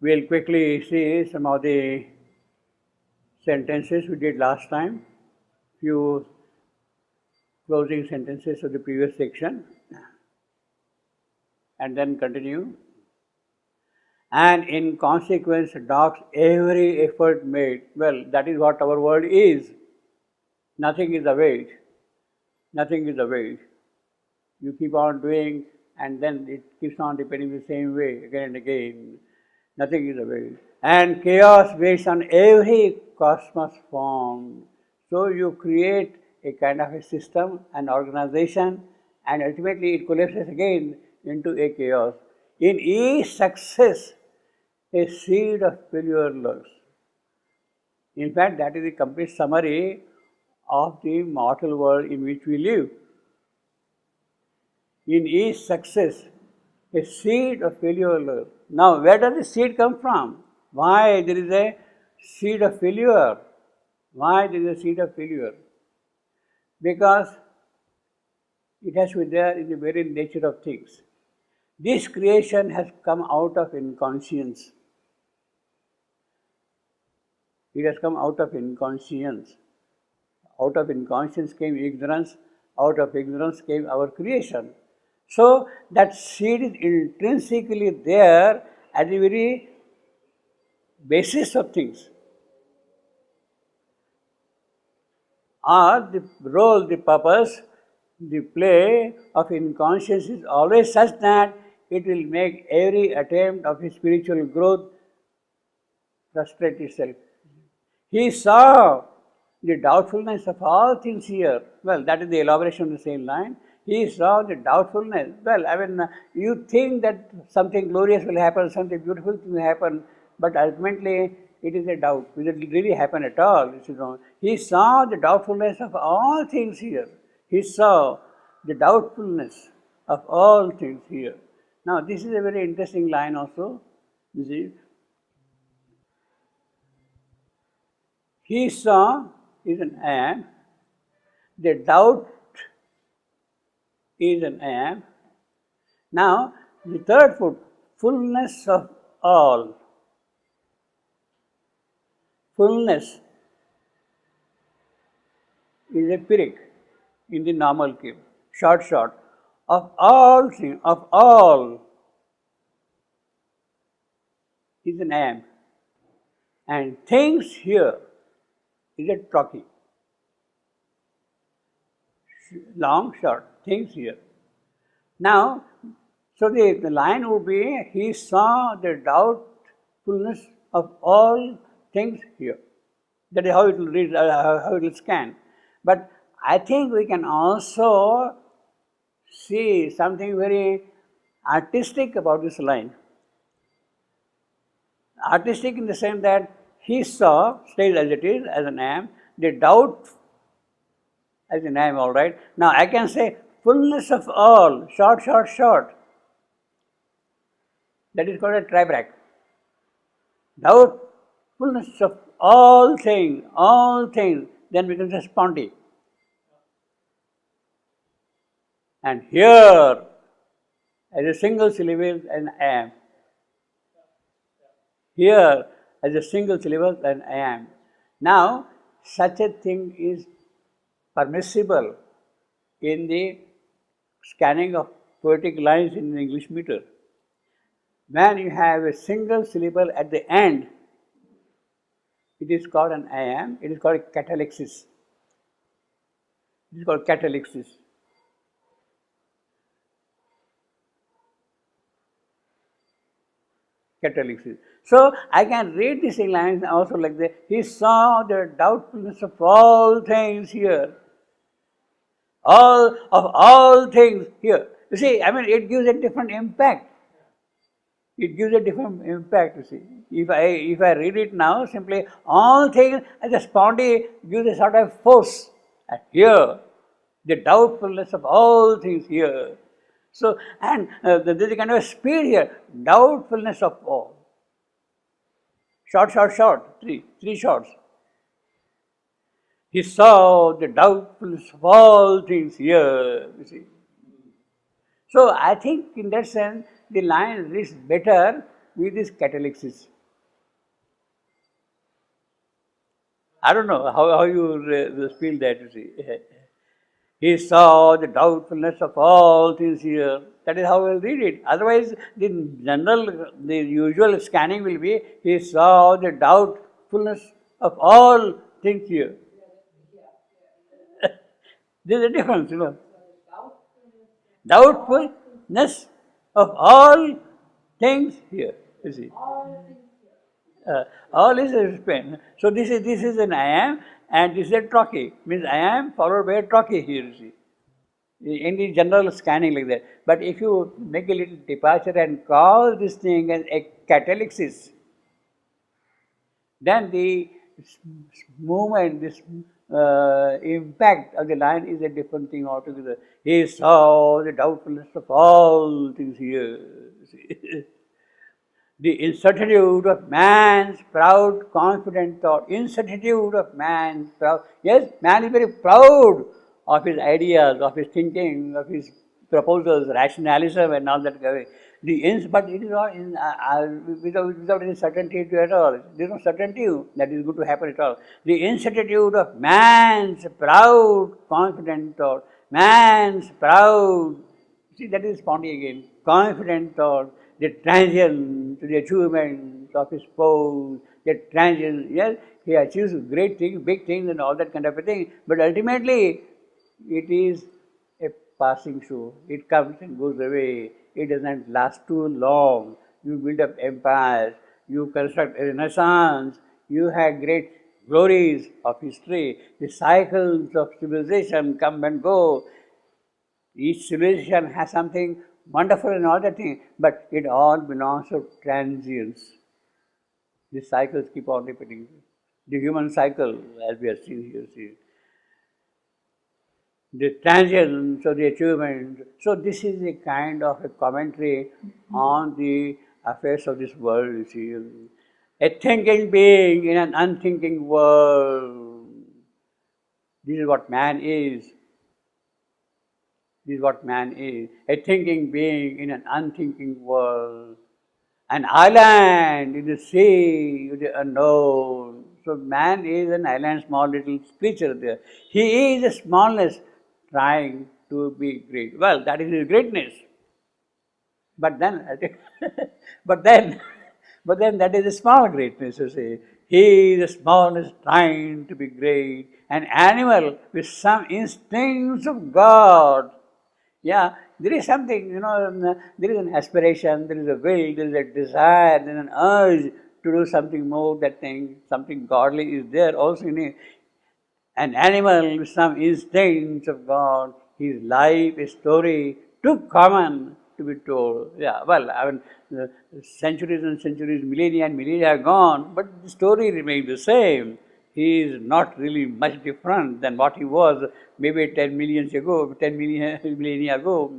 We'll quickly see some of the sentences we did last time, few closing sentences of the previous section, and then continue. And in consequence, docks every effort made. Well, that is what our world is. Nothing is away. Nothing is away. You keep on doing, and then it keeps on repeating the same way again and again. Nothing is away. And chaos waits on every cosmos form. So you create a kind of a system, an organization, and ultimately it collapses again into a chaos. In each success, a seed of failure lurks. In fact, that is the complete summary of the mortal world in which we live. In each success, a seed of failure lurks. Now, where does the seed come from? Why there is a seed of failure? Why there is a seed of failure? Because it has to be there in the very nature of things. This creation has come out of inconscience. It has come out of inconscience. Out of inconscience came ignorance. Out of ignorance came our creation. So that seed is intrinsically there at the very basis of things. Or the role, the purpose, the play of inconscience is always such that it will make every attempt of his spiritual growth frustrate itself. He saw the doubtfulness of all things here. Well, that is the elaboration of the same line. He saw the doubtfulness. Well, I mean, you think that something glorious will happen, something beautiful will happen, but ultimately it is a doubt. Will it really happen at all? He saw the doubtfulness of all things here. He saw the doubtfulness of all things here. Now, this is a very interesting line also. You see, he saw is an am, the doubt is an am. Now, the third foot, fullness of all. Fullness is a pyrrhic in the normal case, short, of all things, of all is an am. And things here is a trochee. Long, short, things here. Now, so the line would be, he saw the doubtfulness of all things here. That is how it will read, how it will scan. But I think we can also see something very artistic about this line. Artistic in the sense that he saw, stays as it is, as an am, the doubt as an am, all right. Now I can say fullness of all, short. That is called a tribrach. Doubtfulness of all things, then becomes a spondy. And here, as a single syllable, an am. Here, as a single syllable, an am. Now, such a thing is permissible in the scanning of poetic lines in the English meter. When you have a single syllable at the end, it is called an am, it is called catalexis. It is called catalexis. Catalexis. So I can read these lines also like this. He saw the doubtfulness of all things here. All things here. You see, I mean, it gives a different impact. It gives a different impact, you see. If I read it now, simply all things as a spondy gives a sort of force. And here, the doubtfulness of all things here. So, and there is a kind of speed here, doubtfulness of all. Short, three shorts. He saw the doubtfulness of all things here, you see. So I think in that sense, the line reads better with this catalexis. I don't know how you feel that, you see. He saw the doubtfulness of all things here. That is how we'll read it. Otherwise, the usual scanning will be, he saw the doubtfulness of all things here. There's a difference, Doubtfulness of all things here, you see. All is a pen. So this is an I am, and this is a trochee. Means I am followed by a trochee here, you see. In the general scanning like that. But if you make a little departure and call this thing as a catalexis, then the movement, this impact of the line is a different thing altogether. He saw the doubtfulness of all things here. The incertitude of man's proud, confident thought. Incertitude of man's proud. Yes, man is very proud of his ideas, of his thinking, of his proposals, rationalism, and all that. But it is not without any certainty at all. There is no certainty that is going to happen at all. The incertitude of man's proud, confident thought. Man's proud. See, that is responding again. Confident thought. The transient to the achievement of his pose, the transient, yes, he achieves great things, big things and all that kind of a thing, but ultimately it is a passing show. It comes and goes away. It doesn't last too long. You build up empires, you construct a renaissance, you have great glories of history, the cycles of civilization come and go. Each civilization has something wonderful and all that thing, but it all belongs to transience. These cycles keep on repeating. The human cycle, as we are seeing here, see. The transience of the achievement. So this is a kind of a commentary on the affairs of this world, you see. A thinking being in an unthinking world. This is what man is. This is what man is, a thinking being in an unthinking world, an island in the sea, in the unknown. So man is an island, small little creature there. He is a smallness trying to be great. Well, that is his greatness. But then, but then that is a small greatness, you see. He is a smallness trying to be great, an animal with some instincts of God. Yeah, there is something, there is an aspiration, there is a will, there is a desire, there is an urge to do something more, that thing, something godly is there also in it. An animal with some instincts of God, his life, a story, too common to be told. Yeah, well, centuries and centuries, millennia and millennia are gone, but the story remains the same. He is not really much different than what he was maybe 10 million ago, 10 million millennia ago.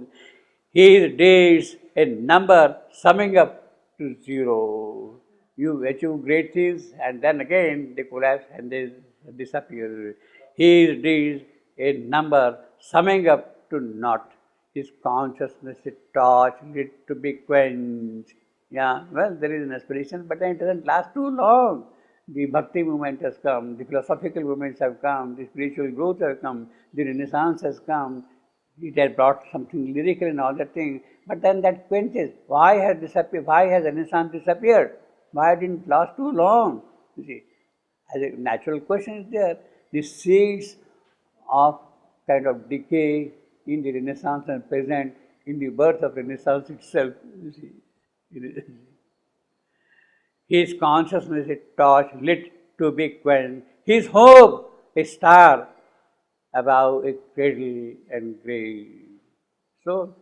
His days a number summing up to zero. You achieve great things and then again they collapse and they disappear. His days a number summing up to naught. His consciousness a torch lit to be quenched. Yeah, well, there is an aspiration, but then it doesn't last too long. The bhakti movement has come, the philosophical movements have come, the spiritual growth has come, the Renaissance has come, it has brought something lyrical and all that thing, but then that quenches. Why has Renaissance disappeared? Why didn't it last too long? You see, as a natural question is there, the seeds of kind of decay in the Renaissance and present in the birth of Renaissance itself, you see. His consciousness a torch lit to be quenched. His hope a star above a cradle and grave. So,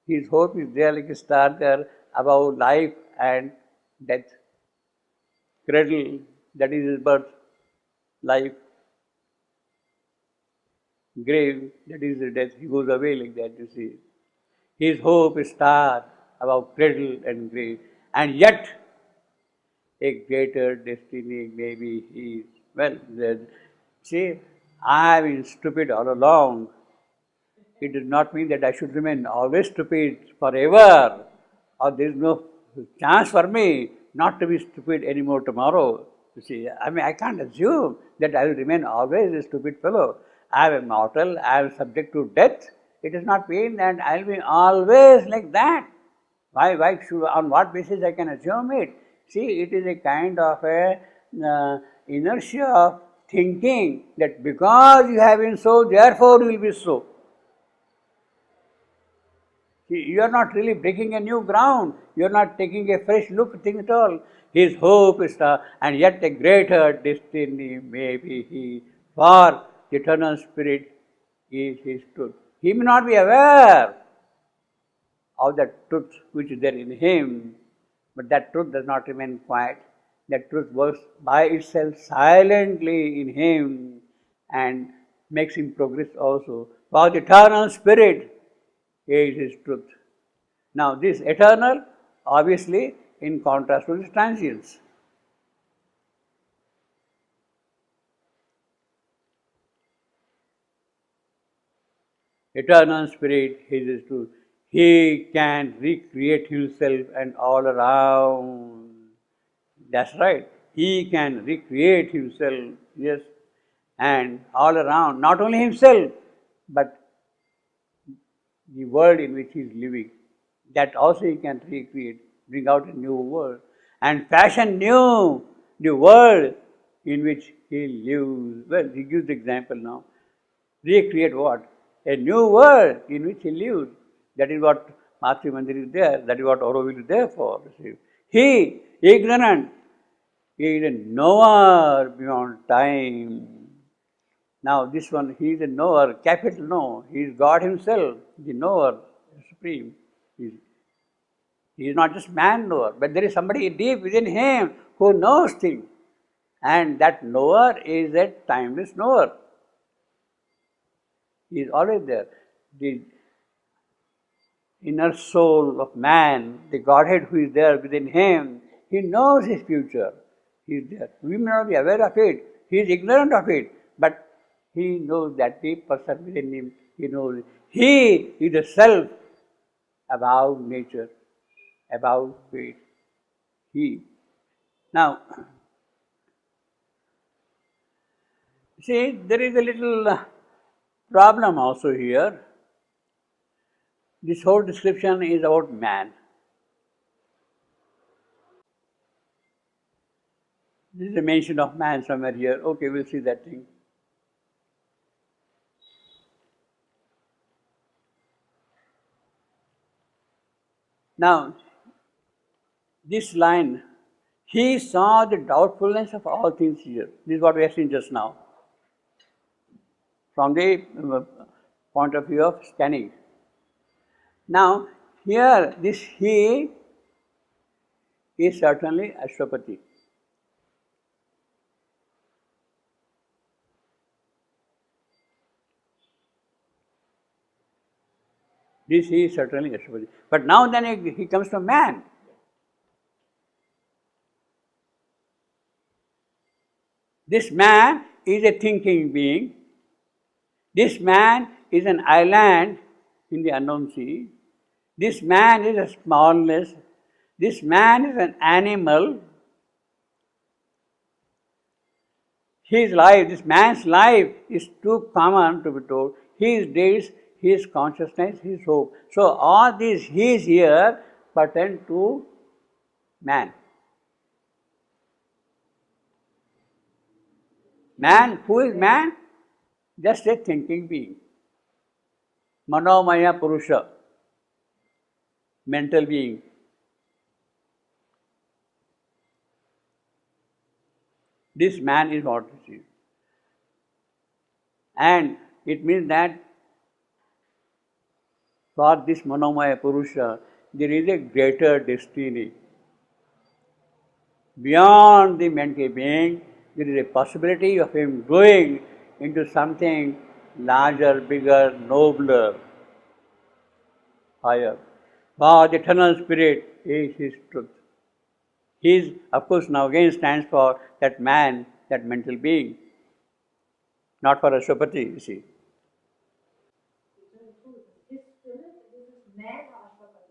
his hope is there like a star there above life and death. Cradle, that is his birth, life. Grave, that is his death. He goes away like that, you see. His hope a star above cradle and grave. And yet, a greater destiny may be his. Well, see, I have been stupid all along. It does not mean that I should remain always stupid forever, or there is no chance for me not to be stupid anymore tomorrow. You see, I mean, I can't assume that I will remain always a stupid fellow. I am mortal, I am subject to death. It does not mean that I will be always like that. Why should, on what basis I can assume it? See, it is a kind of a inertia of thinking that because you have been so, therefore you will be so. See, you are not really breaking a new ground. You are not taking a fresh look at things at all. His hope is and yet a greater destiny may be he, for the eternal spirit is his truth. He may not be aware of that truth which is there in him, but that truth does not remain quiet. That truth works by itself silently in him and makes him progress also. For the eternal spirit is his truth. Now, this eternal, obviously, in contrast to this transience. Eternal spirit is his truth. He can recreate himself and all around. That's right. He can recreate himself, yes, and all around. Not only himself, but the world in which he is living. That also he can recreate, bring out a new world, and fashion new the world in which he lives. Well, he gives the example now. Recreate what? A new world in which he lives. That is what Matri Mandir is there. That is what Auroville is there for. He, ignorant, is a knower beyond time. Now this one, he is a knower, capital no. He is God himself, the knower, supreme. He is not just man knower, but there is somebody deep within him who knows things. And that knower is a timeless knower. He is always there. The inner soul of man, the Godhead who is there within him, he knows his future. He is there. We may not be aware of it. He is ignorant of it. But he knows that deep person within him, he knows it. He is the self above nature, above fate. He. Now, see, there is a little problem also here. This whole description is about man. There is a mention of man somewhere here. Okay, we'll see that thing. Now, this line, he saw the doubtfulness of all things here. This is what we have seen just now. From the point of view of scanning. Now, here, this he is certainly Ashwapati. This he is certainly Ashwapati. But now then he comes to man. This man is a thinking being. This man is an island in the unknown sea. This man is a smallness. This man is an animal. His life, this man's life is too common to be told. His days, his consciousness, his hope. So all these he's here pertain to man. Man, who is man? Just a thinking being. Manomaya Purusha, mental being. This man is what it is. And it means that for this Manomaya Purusha, there is a greater destiny. Beyond the mental being, there is a possibility of him growing into something larger, bigger, nobler, higher. For the eternal spirit is his truth. His, of course, now again stands for that man, that mental being, not for Ashwapati, you see.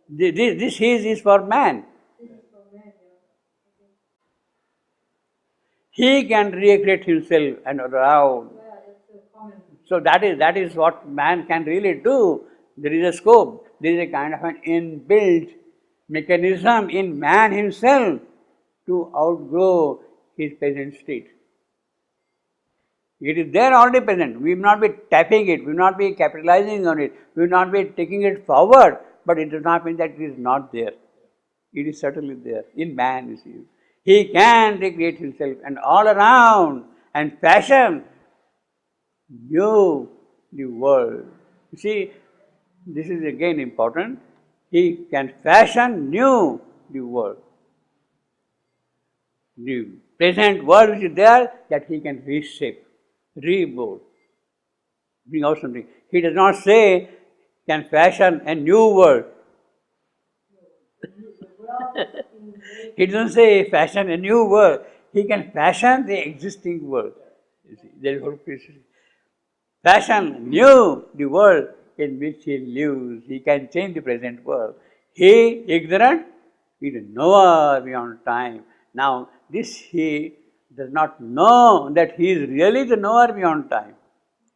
This his is for man. he can recreate himself and around. So that is what man can really do. There is a scope. There is a kind of an inbuilt mechanism in man himself to outgrow his present state. It is there already present. We will not be tapping it, we will not be capitalizing on it, we will not be taking it forward, but it does not mean that it is not there. It is certainly there in man, you see. He can recreate himself and all around and fashion new the world. You see, this is again important. He can fashion new the world. The present world which is there, that he can reshape, remold, bring out something. He does not say, can fashion a new world. He doesn't say fashion a new world. He can fashion the existing world. You see, that is what it is. Fashion new the world in which he lives. He can change the present world. He, ignorant, is a knower beyond time. Now, this he does not know that he is really the knower beyond time.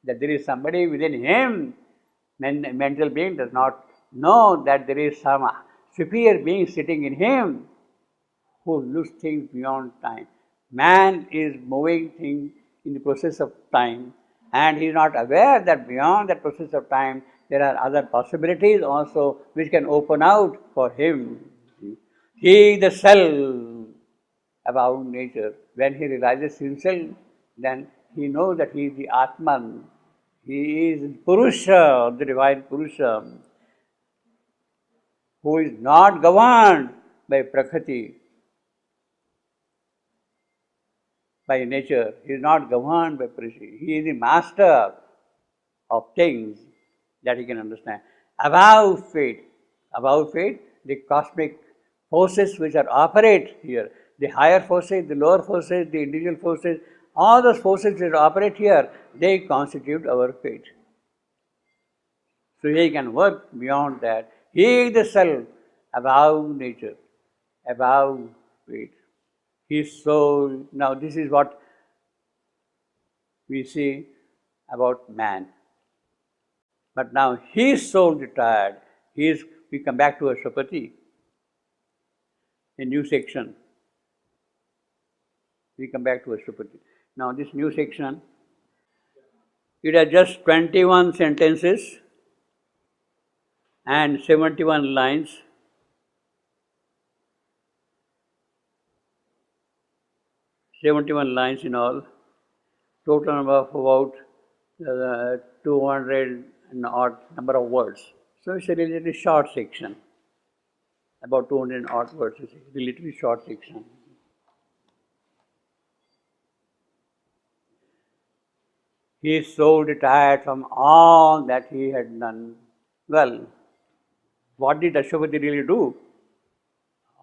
That there is somebody within him. Mental being does not know that there is some superior being sitting in him who looks things beyond time. Man is moving things in the process of time, and he is not aware that beyond that process of time there are other possibilities also which can open out for him. He is the self above nature. When he realizes himself, then he knows that he is the Atman. He is Purusha, the divine Purusha, who is not governed by Prakriti, by nature. He is not governed by Prakriti. He is the master of things that he can understand. Above fate, the cosmic forces which are operate here, the higher forces, the lower forces, the individual forces, all those forces that operate here, they constitute our fate. So he can work beyond that. He is the self above nature, above fate. His soul. Now this is what we see about man. But now his soul retired. We come back to Ashwapati, a new section. We come back to Ashwapati. Now this new section, it has just 21 sentences and 71 lines. In all. Total number of about 200 and odd number of words. So it's a relatively short section. About 200 and odd words. It's a relatively short section. His soul retired from all that he had done. Well, what did Ashwapati really do?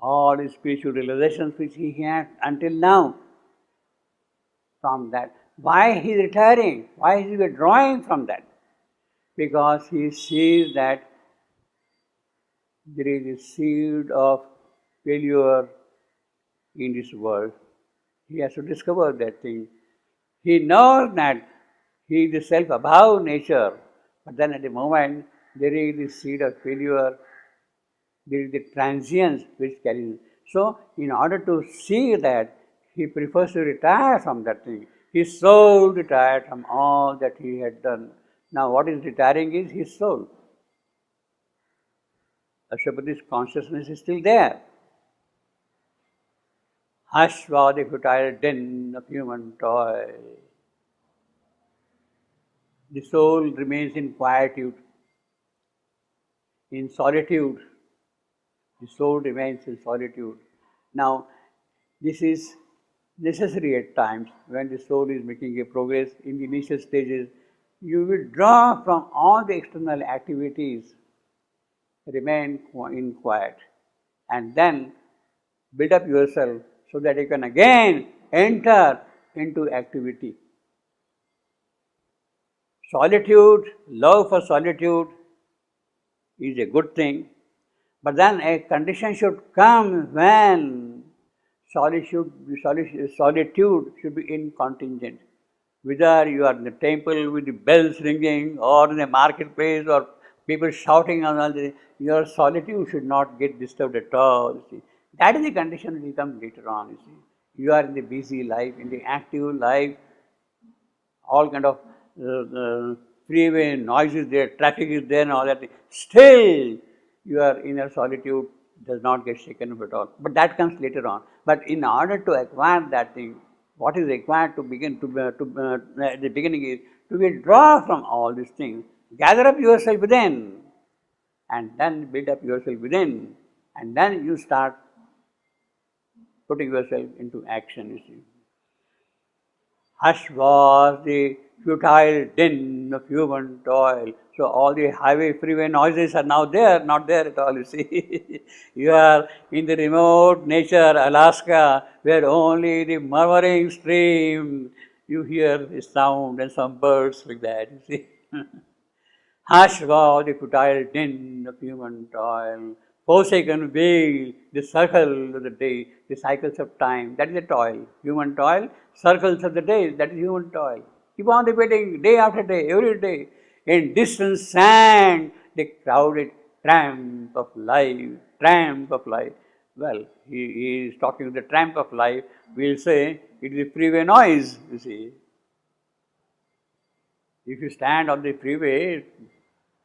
All his spiritual realizations which he had until now. From that. Why he is retiring? Why is he withdrawing from that? Because he sees that there is a seed of failure in this world. He has to discover that thing. He knows that he is the self above nature, but then at the moment there is the seed of failure, there is the transience which carries. So, in order to see that, he prefers to retire from that thing. His soul retired from all that he had done. Now, what is retiring is his soul. Ashwapati's consciousness is still there. Hush was the futile din of human toil. The soul remains in quietude, in solitude. The soul remains in solitude. Now, this is necessary at times when the soul is making a progress in the initial stages. You withdraw from all the external activities, remain in quiet, and then build up yourself so that you can again enter into activity. Solitude, love for solitude is a good thing, but then a condition should come when solitude should be incontingent. Whether you are in the temple with the bells ringing or in the marketplace or people shouting and all this, your solitude should not get disturbed at all. You see. That is the condition will come later on. You see. You are in the busy life, in the active life, all kind of freeway noises there, traffic is there and all that. Still, your inner solitude does not get shaken up at all. But that comes later on. But in order to acquire that thing, what is required to begin at the beginning is to withdraw from all these things, gather up yourself within, and then build up yourself within, and then you start putting yourself into action. You see. Hush was the futile din of human toil. So all the highway, freeway noises are now there, not there at all, you see. You are in the remote nature, Alaska, where only the murmuring stream, you hear the sound and some birds like that, you see. Hush was the futile din of human toil. Forsaken wheel, the circle of the day, the cycles of time, that is the toil. Human toil, circles of the day, that is human toil. Keep on repeating day after day, every day. In distant sand, the crowded tramp of life, tramp of life. Well, he is talking of the tramp of life. We'll say it is a freeway noise, you see. If you stand on the freeway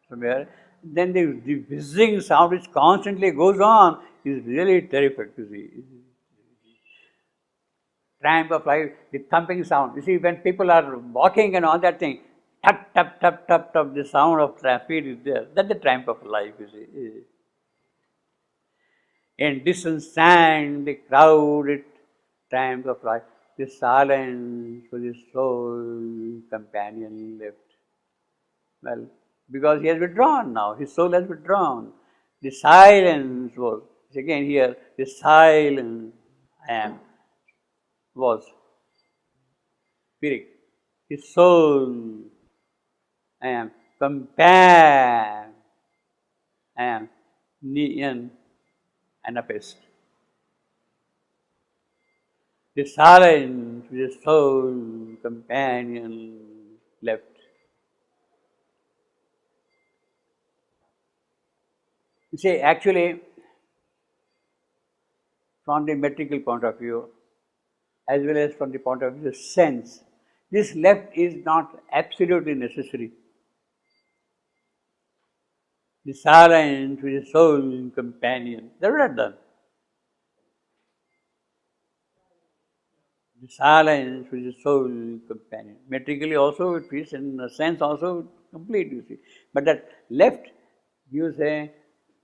somewhere, then the whizzing sound which constantly goes on is really terrific, you see. Tramp of life, the thumping sound. You see, when people are walking and all that thing, tap, tap, tap, tap, tap, the sound of feet is there. That's the tramp of life, you see. In distant sand, the crowded tramp of life, the silence for the soul companion left. Well, because he has withdrawn now, his soul has withdrawn. The silence was, again here, the silence I am was spirit. His soul I am compare I am neon Anapest. The silence with the soul companion left. You see, actually, from the metrical point of view, as well as from the point of view of sense, this left is not absolutely necessary. The silence with the soul companion, that is not done. The silence with the soul companion. Metrically also it is, in a sense also complete, you see. But that left gives a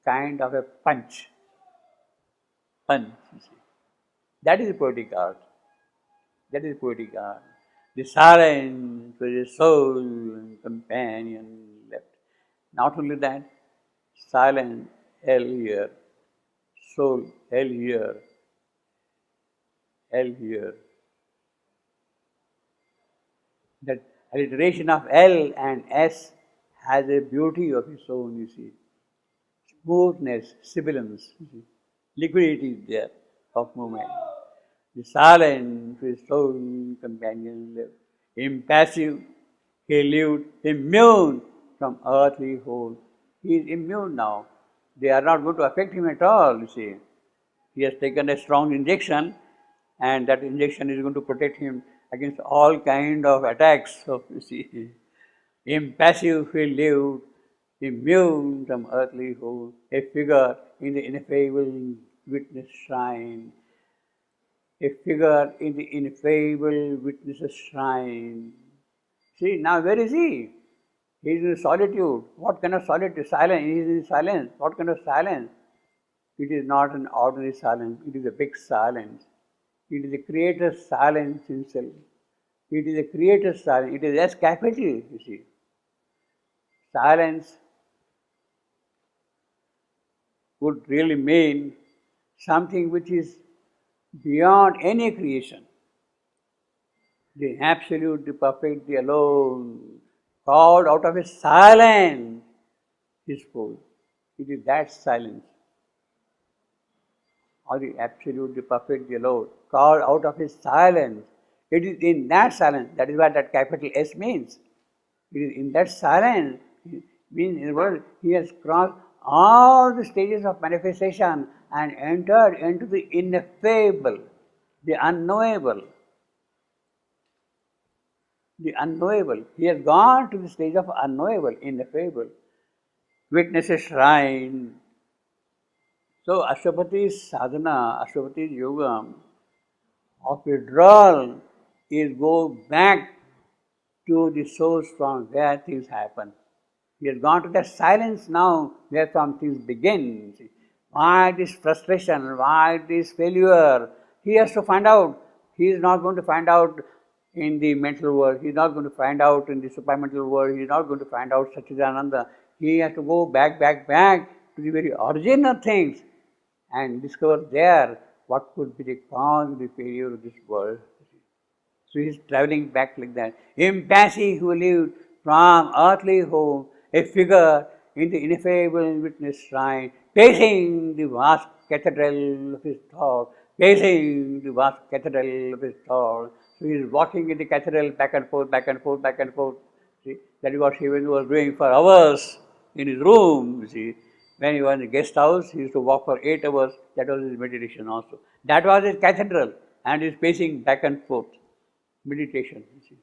kind of a punch. Punch, you see. That is poetic art. That is poetic art. The silence with the soul companion left. Not only that, silence L here, soul L here, L here. That alliteration of L and S has a beauty of its own, you see. Smoothness, sibilance, you see. Liquidity is there of movement. The silence with soul companion lived. Impassive, he lived immune from earthly hold. He is immune now. They are not going to affect him at all, you see. He has taken a strong injection, and that injection is going to protect him against all kind of attacks of, you see. Impassive he lived, immune from earthly hold, a figure in the ineffable witness shrine. A figure in the ineffable witness's shrine. See, now where is he? He is in solitude. What kind of solitude? Silence. He is in silence. What kind of silence? It is not an ordinary silence. It is a big silence. It is the Creator's silence himself. It is the Creator's silence. It is S capital, you see. Silence would really mean something which is beyond any creation. The absolute, the perfect, the alone, called out of his silence, his soul. It is that silence. or the absolute, the perfect, the Lord, called out of his silence. It is in that silence, that is what that capital S means. It is in that silence, means in the world, he has crossed all the stages of manifestation and entered into the ineffable, the unknowable. The unknowable. He has gone to the stage of unknowable, ineffable. Witnesses shrine. So Ashwapati's sadhana, Ashwapati's yoga of withdrawal is go back to the source from where things happen. He has gone to that silence now where from things begin. Why this frustration? Why this failure? He has to find out. He is not going to find out in the mental world. He is not going to find out in the supramental world. He is not going to find out Satchidananda. He has to go back to the very origin of things and discover there what could be the cause of the failure of this world. So he is travelling back like that. Impassive who lived from earthly home, a figure in the ineffable witness shrine, pacing the vast cathedral of his thought, pacing the vast cathedral of his thought. So he is walking in the cathedral back and forth, back and forth, back and forth. See, that is what Shivan was doing for hours in his room. See, when he was in the guest house, he used to walk for 8 hours. That was his meditation also. That was his cathedral, and he is pacing back and forth. Meditation, you see.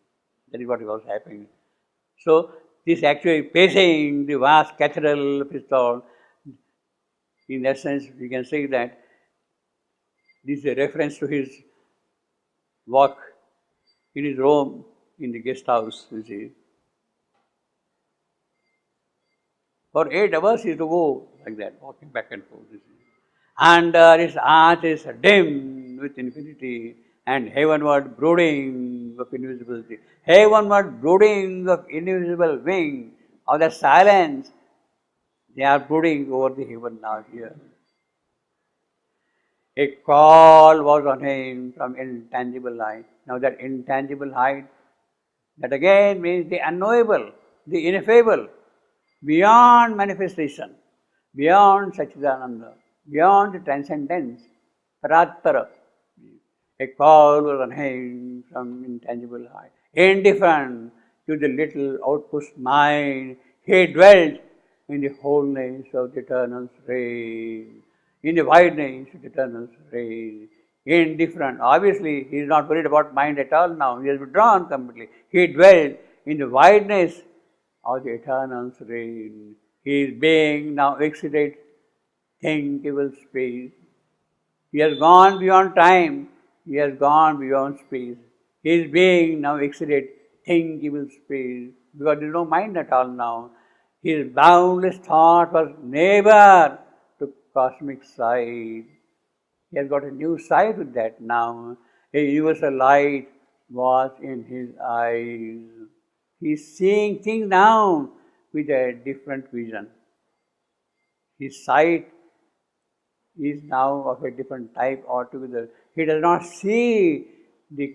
That is what was happening. So, this actually pacing the vast cathedral of his thought, in that sense, we can say that this is a reference to his walk in his room in the guest house, you see. For 8 hours he used to go like that, walking back and forth, you see. And his heart is dim with infinity, and heavenward brooding of invisibility. Heavenward brooding of invisible wing of the silence. They are brooding over the heaven now here. A call was on him from intangible light. Now that intangible height, that again means the unknowable, the ineffable, beyond manifestation, beyond Satchidananda, beyond the transcendence, Parattara. A call was on him from intangible height. Indifferent to the little outpost mind, he dwelt in the wholeness of the eternal reign, in the wideness of the eternal reign. Indifferent. Obviously, he is not worried about mind at all now. He has withdrawn completely. He dwelt in the wideness of the eternal reign. His being now exceeded thinkable space. He has gone beyond time. He has gone beyond space. His being now exceeded thinkable space because there is no mind at all now. His boundless thought was never to cosmic sight. He has got a new sight with that now. A universal light was in his eyes. He is seeing things now with a different vision. His sight is now of a different type altogether. He does not see the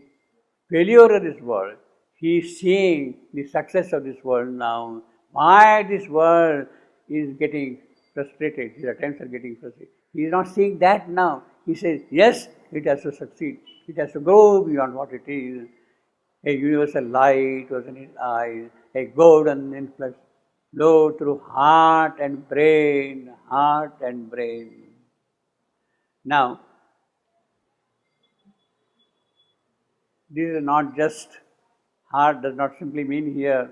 failure of this world. He is seeing the success of this world now. Why this world is getting frustrated, his attempts are getting frustrated. He is not seeing that now. He says, yes, it has to succeed. It has to go beyond what it is. A universal light was in his eyes, a golden influx flowed through heart and brain, heart and brain. Now, this is not just, heart does not simply mean here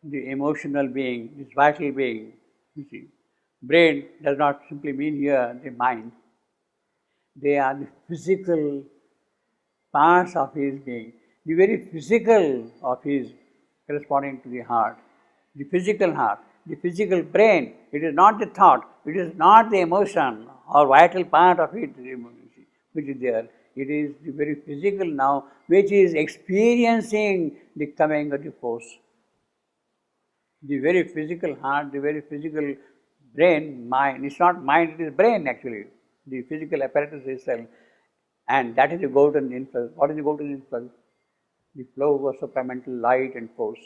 the emotional being, this vital being, you see. Brain does not simply mean here the mind. They are the physical parts of his being, the very physical of his corresponding to the heart, the physical heart, the physical brain. It is not the thought, it is not the emotion or vital part of it which is there. It is the very physical now which is experiencing the coming of the force. The very physical heart, the very physical brain, mind, it's not mind, it is brain actually, the physical apparatus itself, and that is the golden influx. What is the golden influx? The flow of supramental light and force.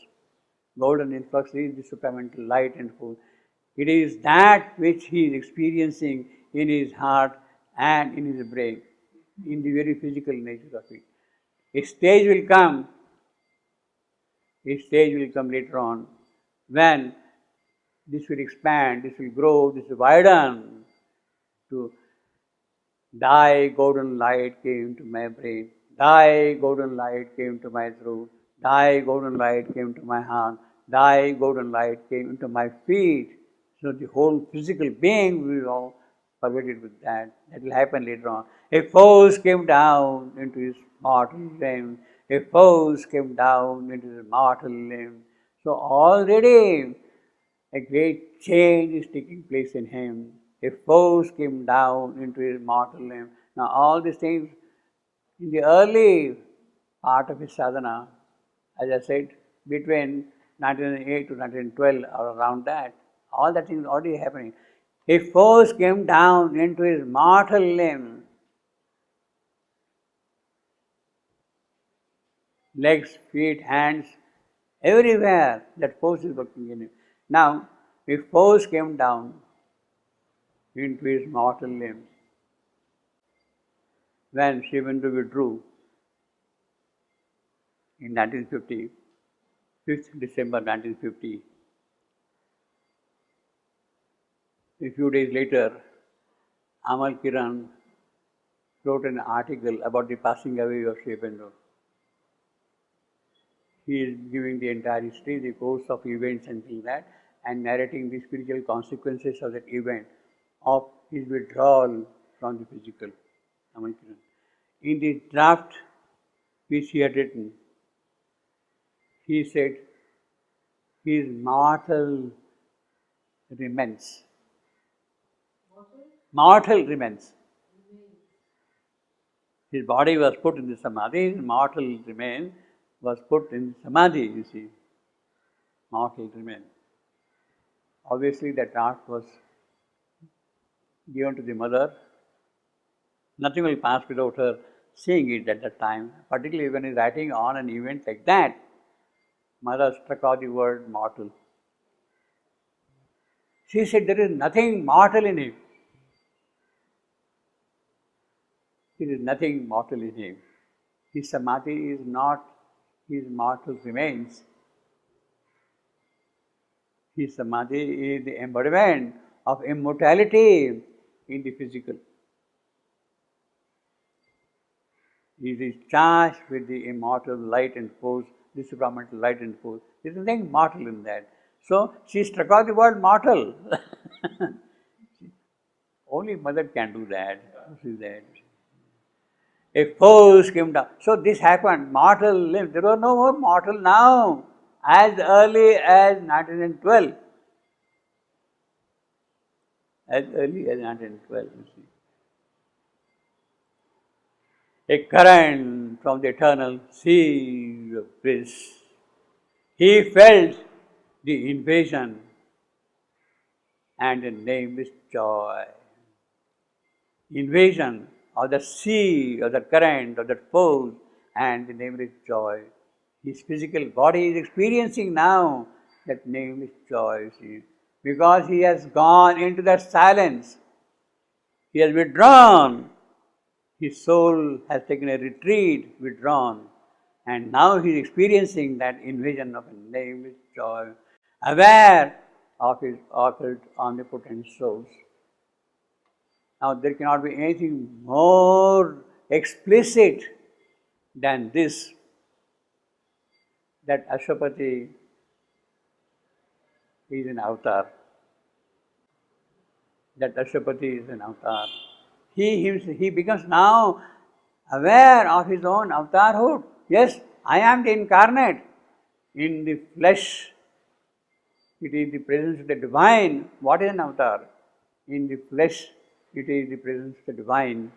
Golden influx is the supramental light and force. It is that which he is experiencing in his heart and in his brain, in the very physical nature of it. A stage will come later on when this will expand, this will grow, this will widen to thy golden light came to my brain, thy golden light came to my throat, thy golden light came to my heart, thy golden light came into my feet. So the whole physical being will be all pervaded with that. That will happen later on. A force came down into his mortal limb. A force came down into his mortal limb. So already a great change is taking place in him. A force came down into his mortal limb. Now all these things in the early part of his sadhana, as I said, between 1908 to 1912 or around that, all that things already happening. A force came down into his mortal limb. Legs, feet, hands, everywhere that force is working in him. Now, a force came down into his mortal limb. When Shivendu withdrew in 1950, 5th December 1950, a few days later, Amal Kiran wrote an article about the passing away of Shivendu. He is giving the entire history, the course of events and things like that, and narrating the spiritual consequences of that event, of his withdrawal from the physical. In the draft which he had written, he said, his mortal remains. Mortal remains. His body was put in the samadhi, his mortal remains was put in samadhi, you see. Mortal remains. Obviously that draft was given to the mother. Nothing will pass without her seeing it at that time, particularly when he's writing on an event like that. Mother struck out the word mortal. She said there is nothing mortal in him. There is nothing mortal in him. His samadhi is not his mortal remains. His samadhi is the embodiment of immortality in the physical. He is charged with the immortal light and force, the supramental light and force. There is nothing mortal in that. So she struck out the word mortal. Only mother can do that. A force came down. So this happened. Mortal limbs. There was no more mortal now. As early as 1912. As early as 1912, you see. A current from the eternal sea of bliss. He felt the invasion and a nameless joy. Invasion of the sea, of the current, of that force, and the nameless joy. His physical body is experiencing now that nameless joy, see, because he has gone into that silence. He has withdrawn. His soul has taken a retreat, withdrawn, and now he is experiencing that invasion of a nameless joy, aware of his occult omnipotent source. Now there cannot be anything more explicit than this, that Ashwapati is an avatar. That Ashwapati is an avatar. He becomes now aware of his own avatarhood. Yes, I am the incarnate. In the flesh, it is the presence of the divine. What is an avatar? In the flesh, it is the presence of the divine.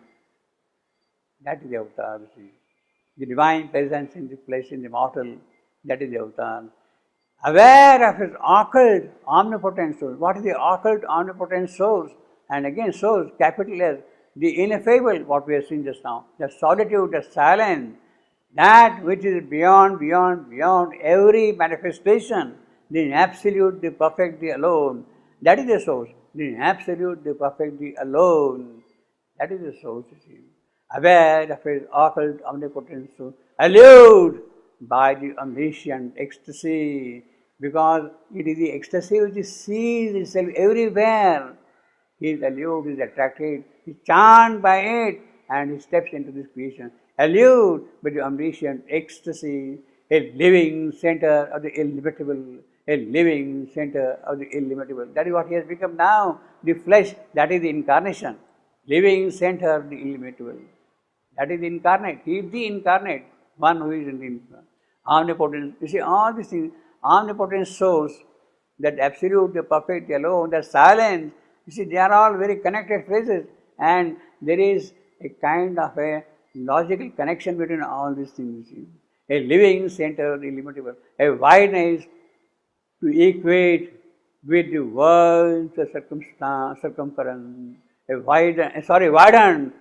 That is the avatar, see. The divine presence in the flesh, in the mortal, that is the avatar. Aware of his occult omnipotent source. What is the occult omnipotent source? And again, source, capital S, the ineffable, what we have seen just now. The solitude, the silence, that which is beyond every manifestation, the absolute, the perfect, the alone. That is the source. The absolute, the perfect, the alone. That is the source, you see. Aware of his occult omnipotence, allured by the omniscient ecstasy, because it is the ecstasy which sees itself everywhere. He is allured, he is attracted, he is charmed by it, and he steps into this creation, allured by the omniscient ecstasy, a living center of the illimitable, a living center of the illimitable. That is what he has become now, the flesh, that is the incarnation, living center of the illimitable. That is incarnate. He is the incarnate, one who is in the omnipotent. You see, all these things, omnipotent source, that absolute, the perfect, the alone, the silence, you see, they are all very connected phrases, and there is a kind of a logical connection between all these things. You see. A living center of the illimitable, a wideness to equate with the world's circumference, widened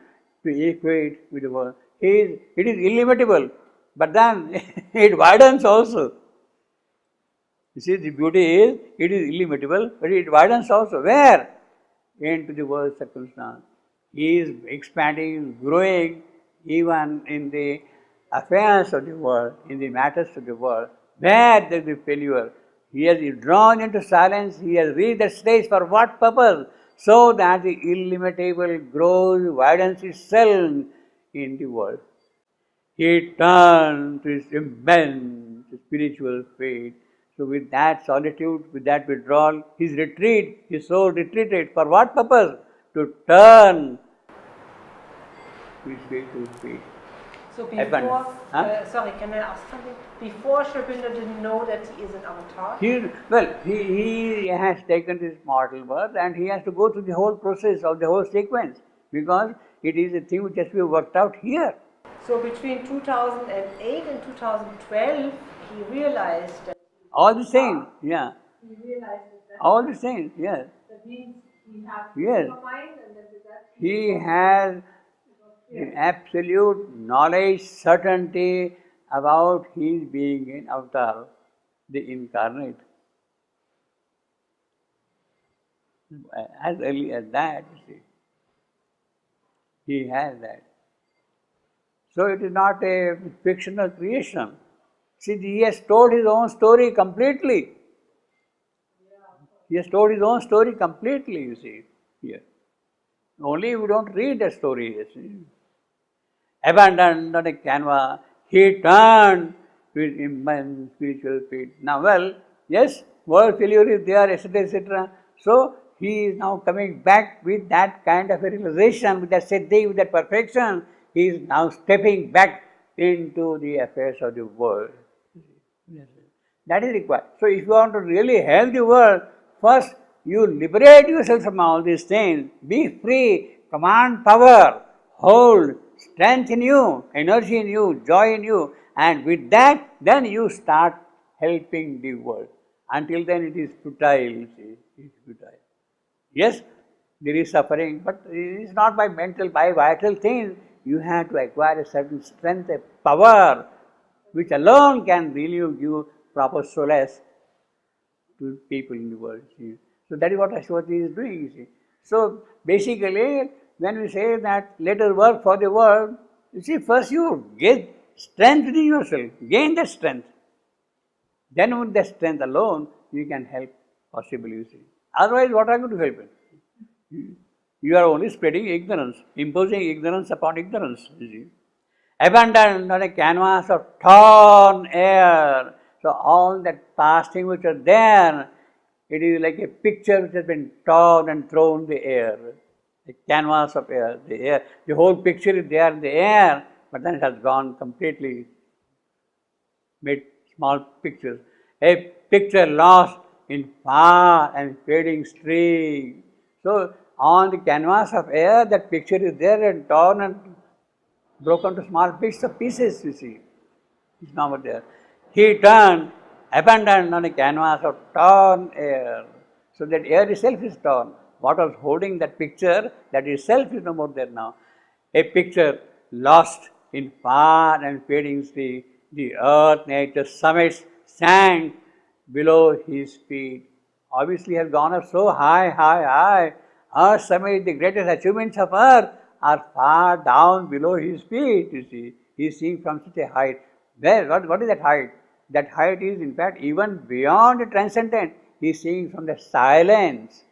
to equate with the world. It is illimitable, but then it widens also. You see, the beauty is, it is illimitable, but it widens also. Where? Into the world's circumstance. He is expanding, growing, even in the affairs of the world, in the matters of the world. Where there is failure, he has drawn into silence, he has reached that stage. For what purpose? So that the illimitable grows, widens itself in the world. He turned to his immense spiritual fate. So with that solitude, with that withdrawal, his retreat, his soul retreated. For what purpose? To turn to his spiritual fate. So before, sorry, can I ask something? Before Sripinda didn't know that he is an avatar? He has taken this mortal birth and he has to go through the whole process of the whole sequence, because it is a thing which has to be worked out here. So between 2008 and 2012, he realized that... All the same, yeah. He realized that... All the same, yes. That means he has yes. mind and then with that... He has the absolute knowledge, certainty about his being an avatar, the incarnate. As early as that, you see, he has that. So it is not a fictional creation. See, he has told his own story completely. He has told his own story completely, you see, here. Only we don't read the story, you see. Abandoned on a canvas, he turned to his immense spiritual feet. Now, yes, world failure is there, etc., etc. So, he is now coming back with that kind of a realization, with that siddhi, with that perfection. He is now stepping back into the affairs of the world. That is required. So, if you want to really help the world, first you liberate yourself from all these things. Be free, command power, hold strength in you, energy in you, joy in you, and with that, then you start helping the world. Until then, it is futile, you see, it is futile. Yes, there is suffering, but it is not by mental, by vital things. You have to acquire a certain strength, a power, which alone can really give proper solace to people in the world. See. So that is what Ashwati is doing, you see. So basically, when we say that let us work for the world, you see, first you get strength within yourself, gain that strength. Then with that strength alone, you can help possibly, you see. Otherwise, what are you going to help it? You are only spreading ignorance, imposing ignorance upon ignorance, you see. Abandoned on a canvas of torn air. So all that past things which are there, it is like a picture which has been torn and thrown in the air. The canvas of air, the whole picture is there in the air, but then it has gone completely, made small pictures. A picture lost in far and fading stream. So on the canvas of air, that picture is there and torn and broken to small bits of pieces, you see. It's not there. He turned, abandoned on a canvas of torn air. So that air itself is torn. What was holding that picture, that itself is no more there now. A picture lost in far and fading sea. The earth, nature, summits sank below his feet. Obviously, he has gone up so high, high, high. Earth summit, the greatest achievements of earth are far down below his feet, you see. He is seeing from such a height. Where? What is that height? That height is in fact even beyond the transcendent. He is seeing from the silence.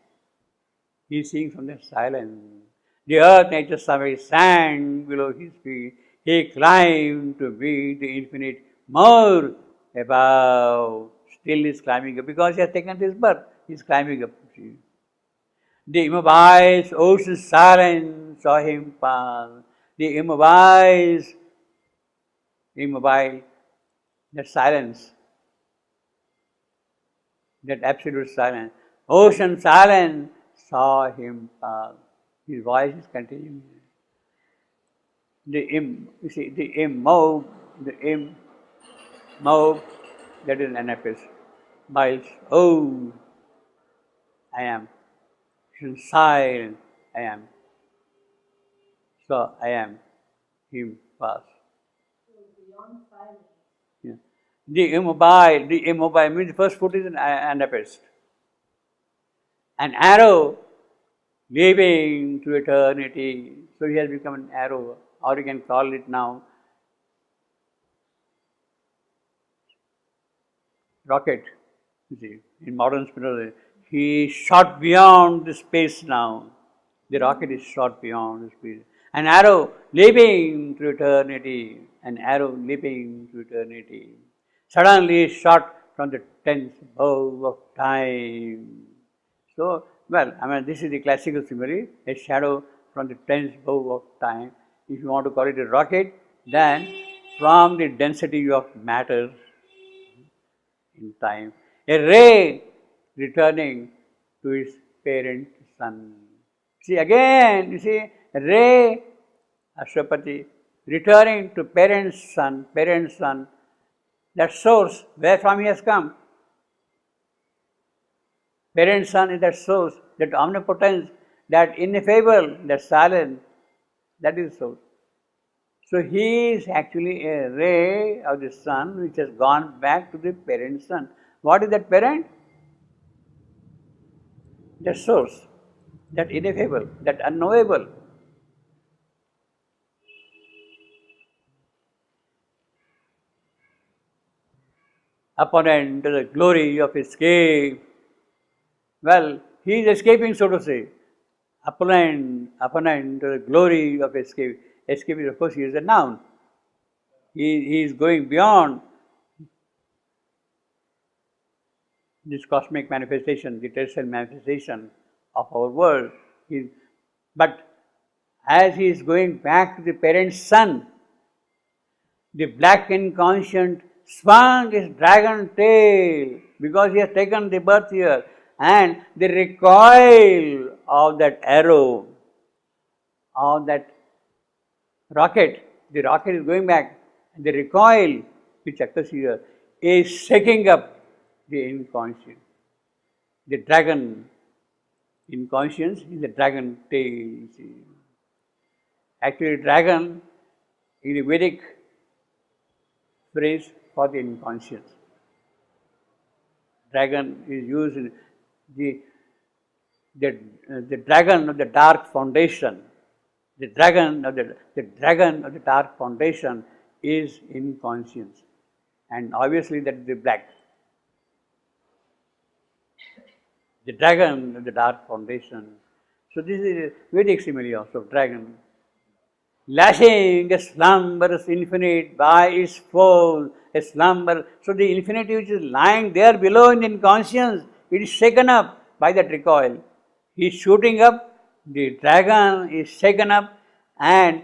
He is seeing from the silence. The earth, nature, survey, sank below his feet. He climbed to meet the infinite more above. Still is climbing up because he has taken his birth. He is climbing up. The immobile ocean silence saw him pass. The immobile, that silence, that absolute silence, ocean silence saw him pass. His voice is continuing. You see, the immobile, that is an anapis. Miles, oh, I am. Silent, I am. So I am. Him pass. Beyond silence. Yeah. The immobile means the first foot is an anapest. An arrow leaping to eternity. So he has become an arrow, or you can call it now rocket. You see, in modern spiritualism, he shot beyond the space now. The rocket is shot beyond the space. An arrow leaping to eternity. An arrow leaping to eternity. Suddenly shot from the 10th bow of time. So, well, I mean, this is the classical simile, a shadow from the 10th bow of time. If you want to call it a rocket, then from the density of matter in time, a ray returning to its parent sun. See, again, you see, a ray, Ashwapati, returning to parent sun, that source, where from he has come. Parent sun is that source, that omnipotence, that ineffable, that silence, that is source. So he is actually a ray of the sun which has gone back to the parent sun. What is that parent? That source, that ineffable, that unknowable. Opponent to the glory of escape. Well, he is escaping, so to say. Opponent to the glory of escape. Escape is, of course, he is a noun. He is going beyond this cosmic manifestation, the terrestrial manifestation of our world. But as he is going back to the parent sun, the black inconscient swung his dragon tail because he has taken the birth here, and the recoil of that arrow, of that rocket, the rocket is going back, and the recoil which occurs here is shaking up the inconscient. The dragon inconscience is the dragon tail. Actually, dragon is a Vedic phrase for the inconscience. Dragon is used in the dragon of the dark foundation. The dragon of the dark foundation is inconscience, and obviously that is the black. The dragon of the dark foundation. So this is a Vedic simile also of dragon. Lashing a slumberous infinite by its fold, a slumber. So the infinity which is lying there below in the inconscience, it is shaken up by that recoil. He is shooting up, the dragon is shaken up, and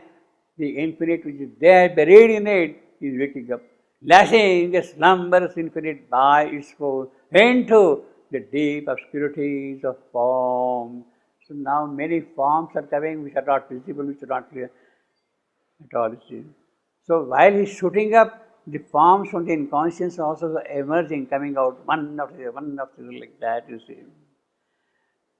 the infinite which is there buried in it is waking up. Lashing a slumberous infinite by its fold into the deep obscurities of form. So now many forms are coming which are not visible, which are not clear at all. So while he is shooting up, the forms from the inconscience also are emerging, coming out one after the other, like that, you see.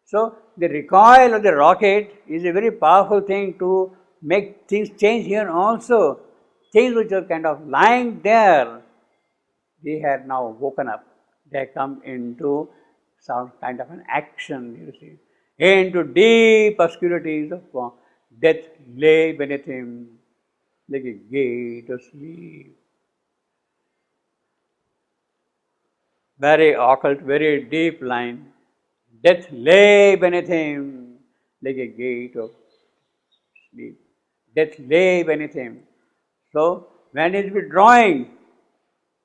So the recoil of the rocket is a very powerful thing to make things change here also. Things which are kind of lying there, they have now woken up. They come into some kind of an action, you see, into deep obscurities of form. Death lay beneath him like a gate of sleep. Very occult, very deep line. Death lay beneath him like a gate of sleep. Death lay beneath him. So, when he is withdrawing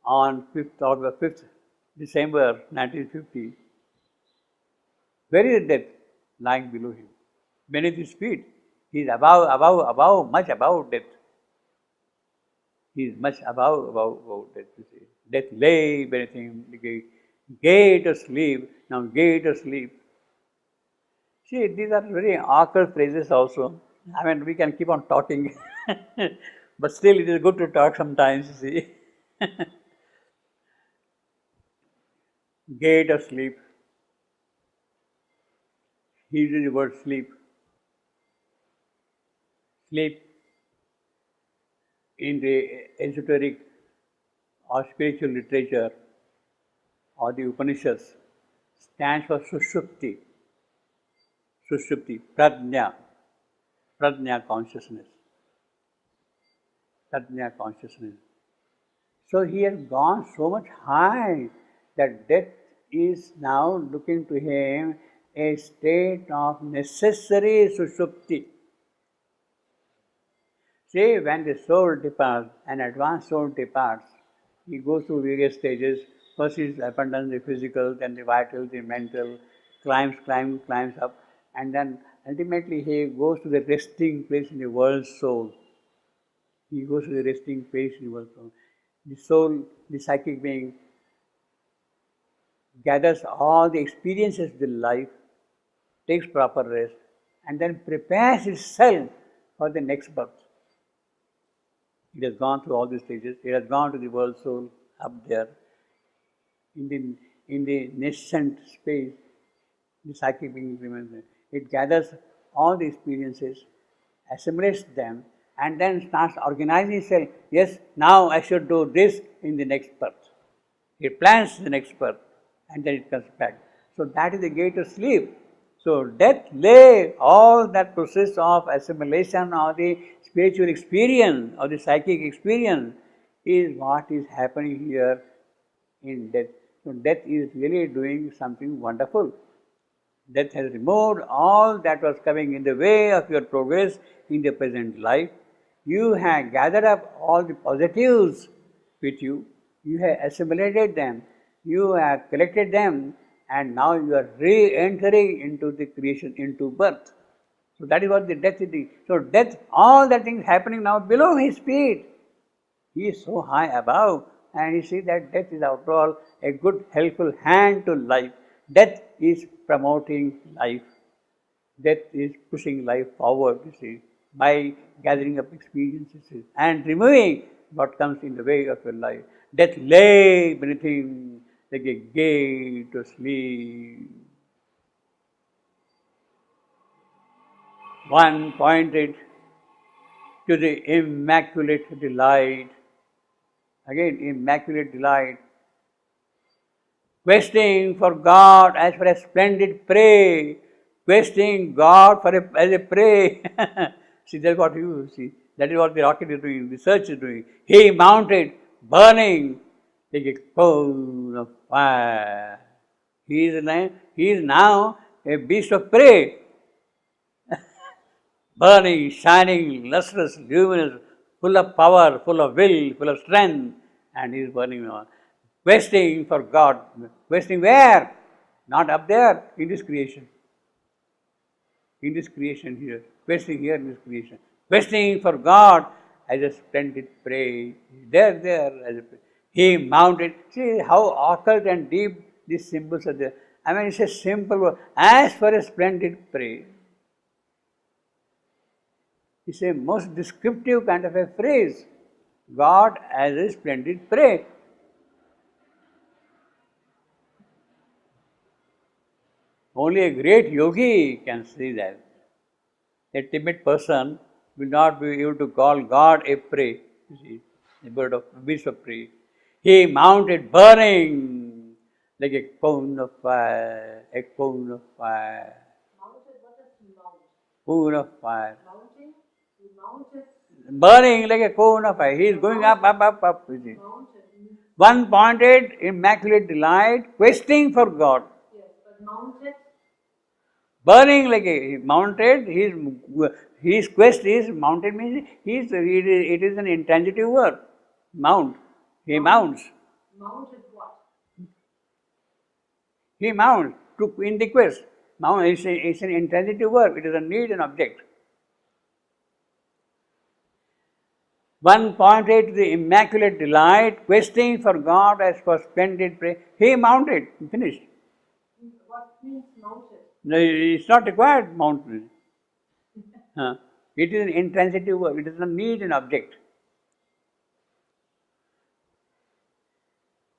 on 5th December 1950, where is death? Lying below him, beneath his feet. He is above, much above death. He is much above death. You see. Death lay beneath him, like a gate of sleep. Now, gate of sleep. See, these are very awkward phrases also. I mean, we can keep on talking, but still it is good to talk sometimes, you see. Gate of sleep. He uses the word sleep. Sleep in the esoteric or spiritual literature or the Upanishads stands for Sushupti. Sushupti, Prajna consciousness. Prajna consciousness. So he has gone so much high that death is now looking to him a state of necessary Sushupti. See, when the soul departs, an advanced soul departs, he goes through various stages. First is abundance, the physical, then the vital, the mental, climbs up, and then ultimately he goes to the resting place in the world soul. He goes to the resting place in the world soul. The soul, the psychic being, gathers all the experiences of the life, takes proper rest, and then prepares itself for the next birth. It has gone through all these stages. It has gone to the world soul up there. In the nascent space, the psychic being remains there. It gathers all the experiences, assimilates them, and then starts organizing itself. Yes, now I should do this in the next birth. It plans the next birth, and then it comes back. So that is the gate of sleep. So death lay all that process of assimilation or the spiritual experience or the psychic experience is what is happening here in death. So death is really doing something wonderful. Death has removed all that was coming in the way of your progress in the present life. You have gathered up all the positives with you. You have assimilated them. You have collected them, and now you are re-entering into the creation, into birth. So that is what the death is doing. So death, all that things happening now below his feet. He is so high above, and you see that death is after all a good helpful hand to life. Death is promoting life. Death is pushing life forward, you see, by gathering up experiences and removing what comes in the way of your life. Death lay beneath him like a gate to sleep. One pointed to the immaculate delight. Again, immaculate delight. Questing for God as for a splendid prey. Questing God as a prey. See, that's what you see. That is what the rocket is doing, the search is doing. He mounted, burning like a cone of fire. He is now a beast of prey. Burning, shining, lustrous, luminous, full of power, full of will, full of strength, and he is burning on. Questing for God. Questing where? Not up there, in this creation. In this creation here. Questing here in this creation. Questing for God as a splendid prey. There as a prey. He mounted. See how occult and deep these symbols are there. I mean, it's a simple word. As for a splendid prey. It's a most descriptive kind of a phrase. God as a splendid prey. Only a great yogi can see that. A timid person will not be able to call God a prey. You see, a beast of prey. He mounted burning like a cone of fire, a cone of fire. Mounted, what does mount? Cone of fire. Mounting? Burning like a cone of fire. He is going up, up, up, up. You see. One pointed, immaculate delight, questing for God. Burning like a mounted, his quest is mounted means it is an intransitive word. Mount. He mounts. Mounted what? He mounts in the quest. Mount is an intransitive verb. It is a need and object. One pointed to the immaculate delight, questing for God as for splendid praise. He mounted. Finished. What means mounted? No, it's not required mounted. It is an intransitive verb. It is a need and object.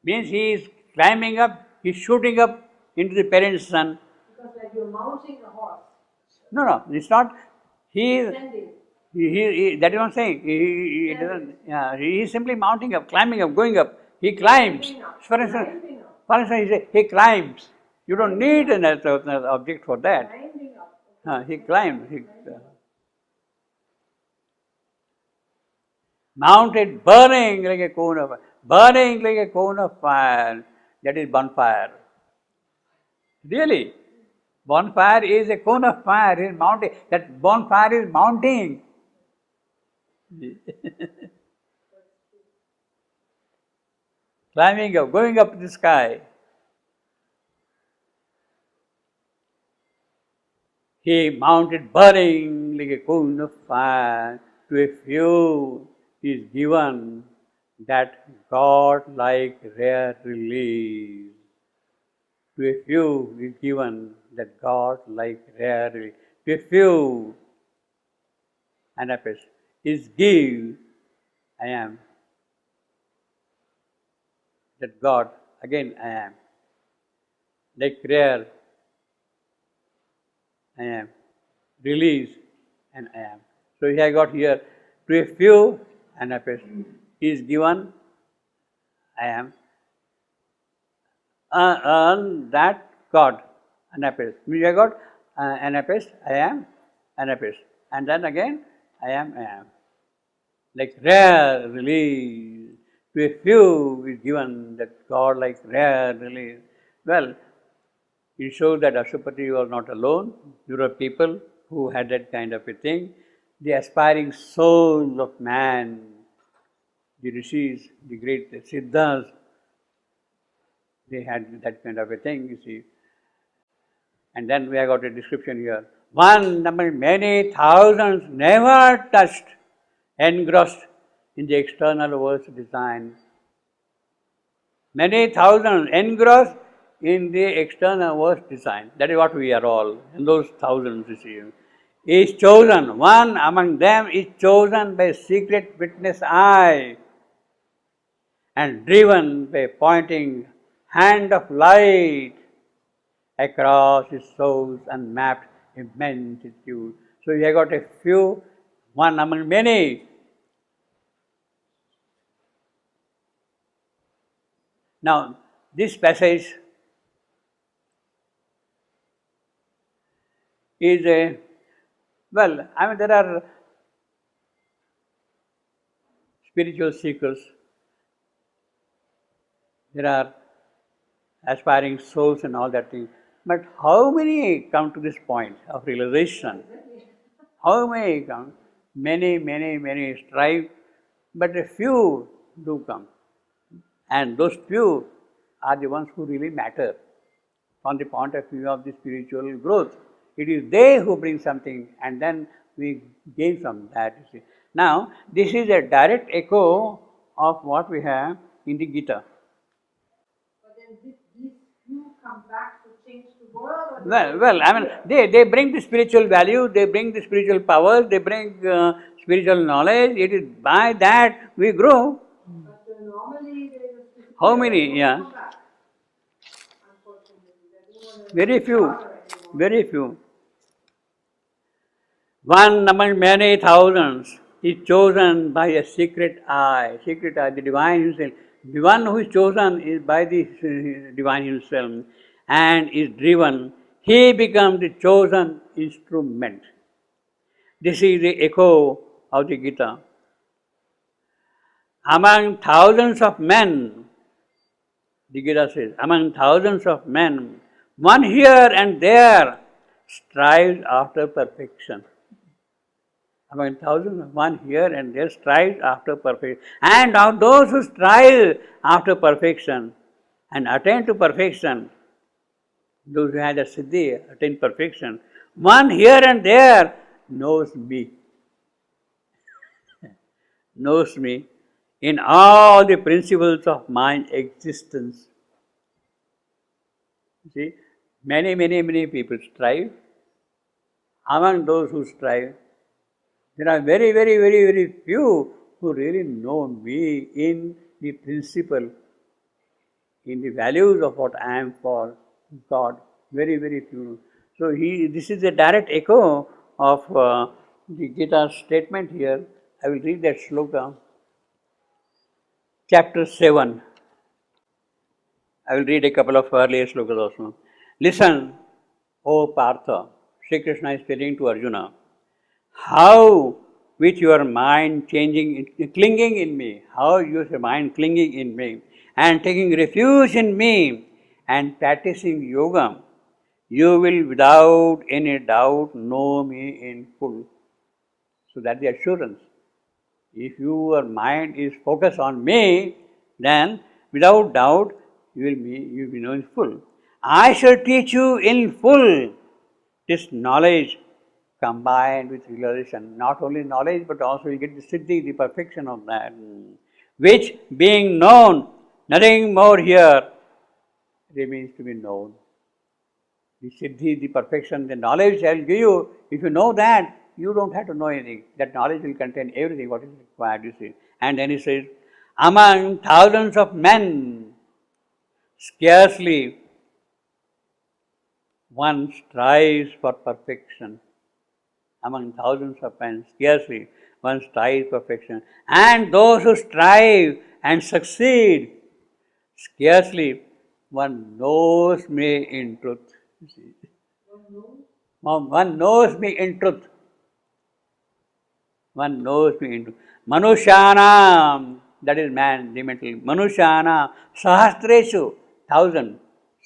Means he is climbing up, he is shooting up into the parent's son. Because like you're mounting a horse. No, it's not. He is. That is what I'm saying. He is simply mounting up, climbing up, going up. He climbs. For instance, he climbs. You don't need an object for that. He climbs. Mounted, burning like a cone of fire. Burning like a cone of fire. That is bonfire. Really. Bonfire is a cone of fire. It is mounting. That bonfire is mounting. Climbing up, going up to the sky. He mounted burning like a cone of fire. To a few is given that God-like rare release. To a few is given that God-like rare release. To a few, Anapes, is give, I am. That God, again I am. Like rare, I am. Release, and I am. So I got here, to a few, Anapes, is given, I am. That God, Anapes. I got Anapes, I am, Anapes. And then again, I am. Like rare release. To a few is given that God like rare release. Well, it shows that Ashupati was not alone. There were people who had that kind of a thing. The aspiring souls of man, the rishis, the great siddhas, they had that kind of a thing, you see. And then we have got a description here. One among many thousands never touched, engrossed in the external world's design. Many thousands engrossed in the external world's design. That is what we are all, in those thousands, you see. Is chosen, one among them is chosen by secret witness eye and driven by pointing hand of light across his soul's unmapped immensitude. So you have got a few, one among many. Now, this passage is a, well, I mean, there are spiritual seekers, there are aspiring souls and all that thing. But how many come to this point of realization? How many come? Many strive, but a few do come. And those few are the ones who really matter from the point of view of the spiritual growth. It is they who bring something and then we gain from that, you see. Now, this is a direct echo of what we have in the Gita. But then these few come back to change the world? Well, I mean, they bring the spiritual value, they bring the spiritual powers, they bring spiritual knowledge. It is by that we grow. But normally there is how many? Yeah. Very few. Very few. One among many thousands is chosen by a secret eye. Secret eye, the divine himself. The one who is chosen is by the divine himself and is driven. He becomes the chosen instrument. This is the echo of the Gita. Among thousands of men, the Gita says, among thousands of men, one here and there strives after perfection. Among thousands, one here and there strives after perfection. And of those who strive after perfection and attain to perfection, those who have the siddhi, attain perfection, one here and there knows me. Knows me in all the principles of my existence. See, many people strive. Among those who strive, there are very few who really know me in the principle, in the values of what I am for God. Very few. So this is a direct echo of the Gita statement here. I will read that shloka. Chapter 7. I will read a couple of earlier slokas also. Listen, O Partha, Sri Krishna is telling to Arjuna, how with your mind clinging in me, how your mind clinging in me and taking refuge in me and practicing yoga, you will without any doubt know me in full. So that's the assurance. If your mind is focused on me, then without doubt you will be known in full. I shall teach you in full this knowledge combined with realization. Not only knowledge, but also you get the siddhi, the perfection of that, which being known, nothing more here remains to be known. The siddhi, the perfection, the knowledge I will give you. If you know that, you don't have to know anything. That knowledge will contain everything what is required, you see. And then he says, among thousands of men, scarcely one strives for perfection. Among thousands of men, scarcely one strives for perfection. And those who strive and succeed, scarcely one knows me in truth. You see. One knows me in truth. One knows me in truth. Manushanam, that is man, the mental. Manushana, sahastreshu, thousand,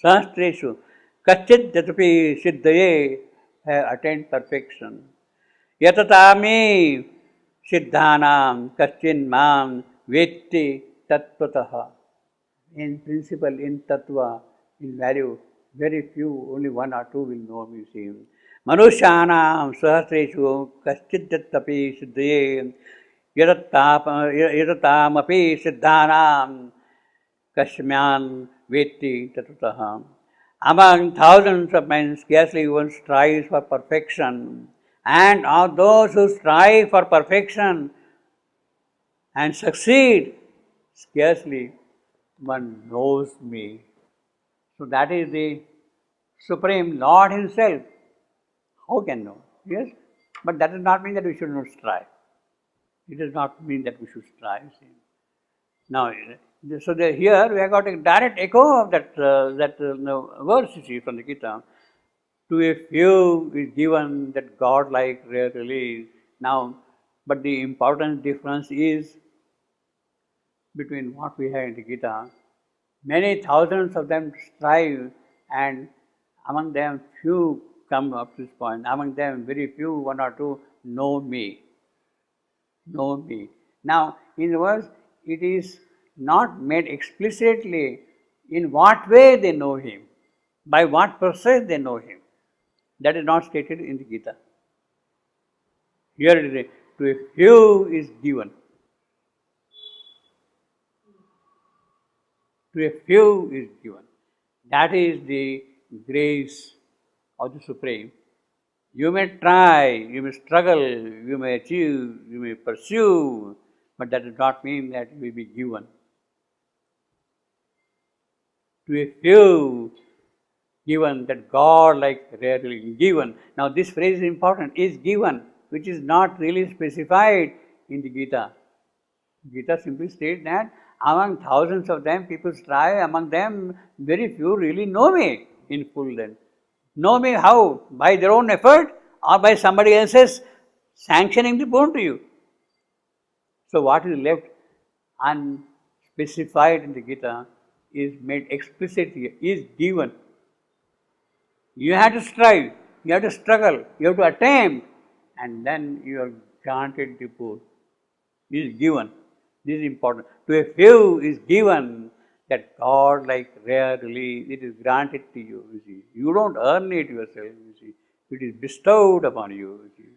sahastreshu, kachit jatapi siddhaye, have attained perfection. Yatatami siddhanam kachin mam vetti tattvataha. In principle, in tattva, in value, very few, only one or two will know me, see. Manushanam sahastreshu kachit jatapi siddhaye yadatam siddhanam kashmyan vetti tattvataha. Among thousands of men, scarcely one strives for perfection. And of those who strive for perfection and succeed, scarcely one knows me. So that is the Supreme Lord Himself. How can know? Yes? But that does not mean that we should not strive. It does not mean that we should strive. See? Now, so here we have got a direct echo of that verse, you see, from the Gita. To a few is given that God-like rare release. Now, but the important difference is between what we have in the Gita. Many thousands of them strive, and among them few come up to this point. Among them very few, one or two, know me. Know me. Now, in the verse, it is not made explicitly in what way they know Him, by what process they know Him. That is not stated in the Gita. Here it is, to a few is given. To a few is given. That is the grace of the Supreme. You may try, you may struggle, you may achieve, you may pursue, but that does not mean that you will be given. To a few, given, that God like rarely given. Now this phrase is important, is given, which is not really specified in the Gita. Gita simply states that among thousands of them people strive, among them very few really know me in full then. Know me how? By their own effort or by somebody else's sanctioning the boon to you. So what is left unspecified in the Gita is made explicit here, is given. You have to strive, you have to struggle, you have to attempt, and then you are granted the poor. Is given. This is important. To a few is given that God like rarely it is granted to you. You see, you don't earn it yourself. You see, it is bestowed upon you. You see.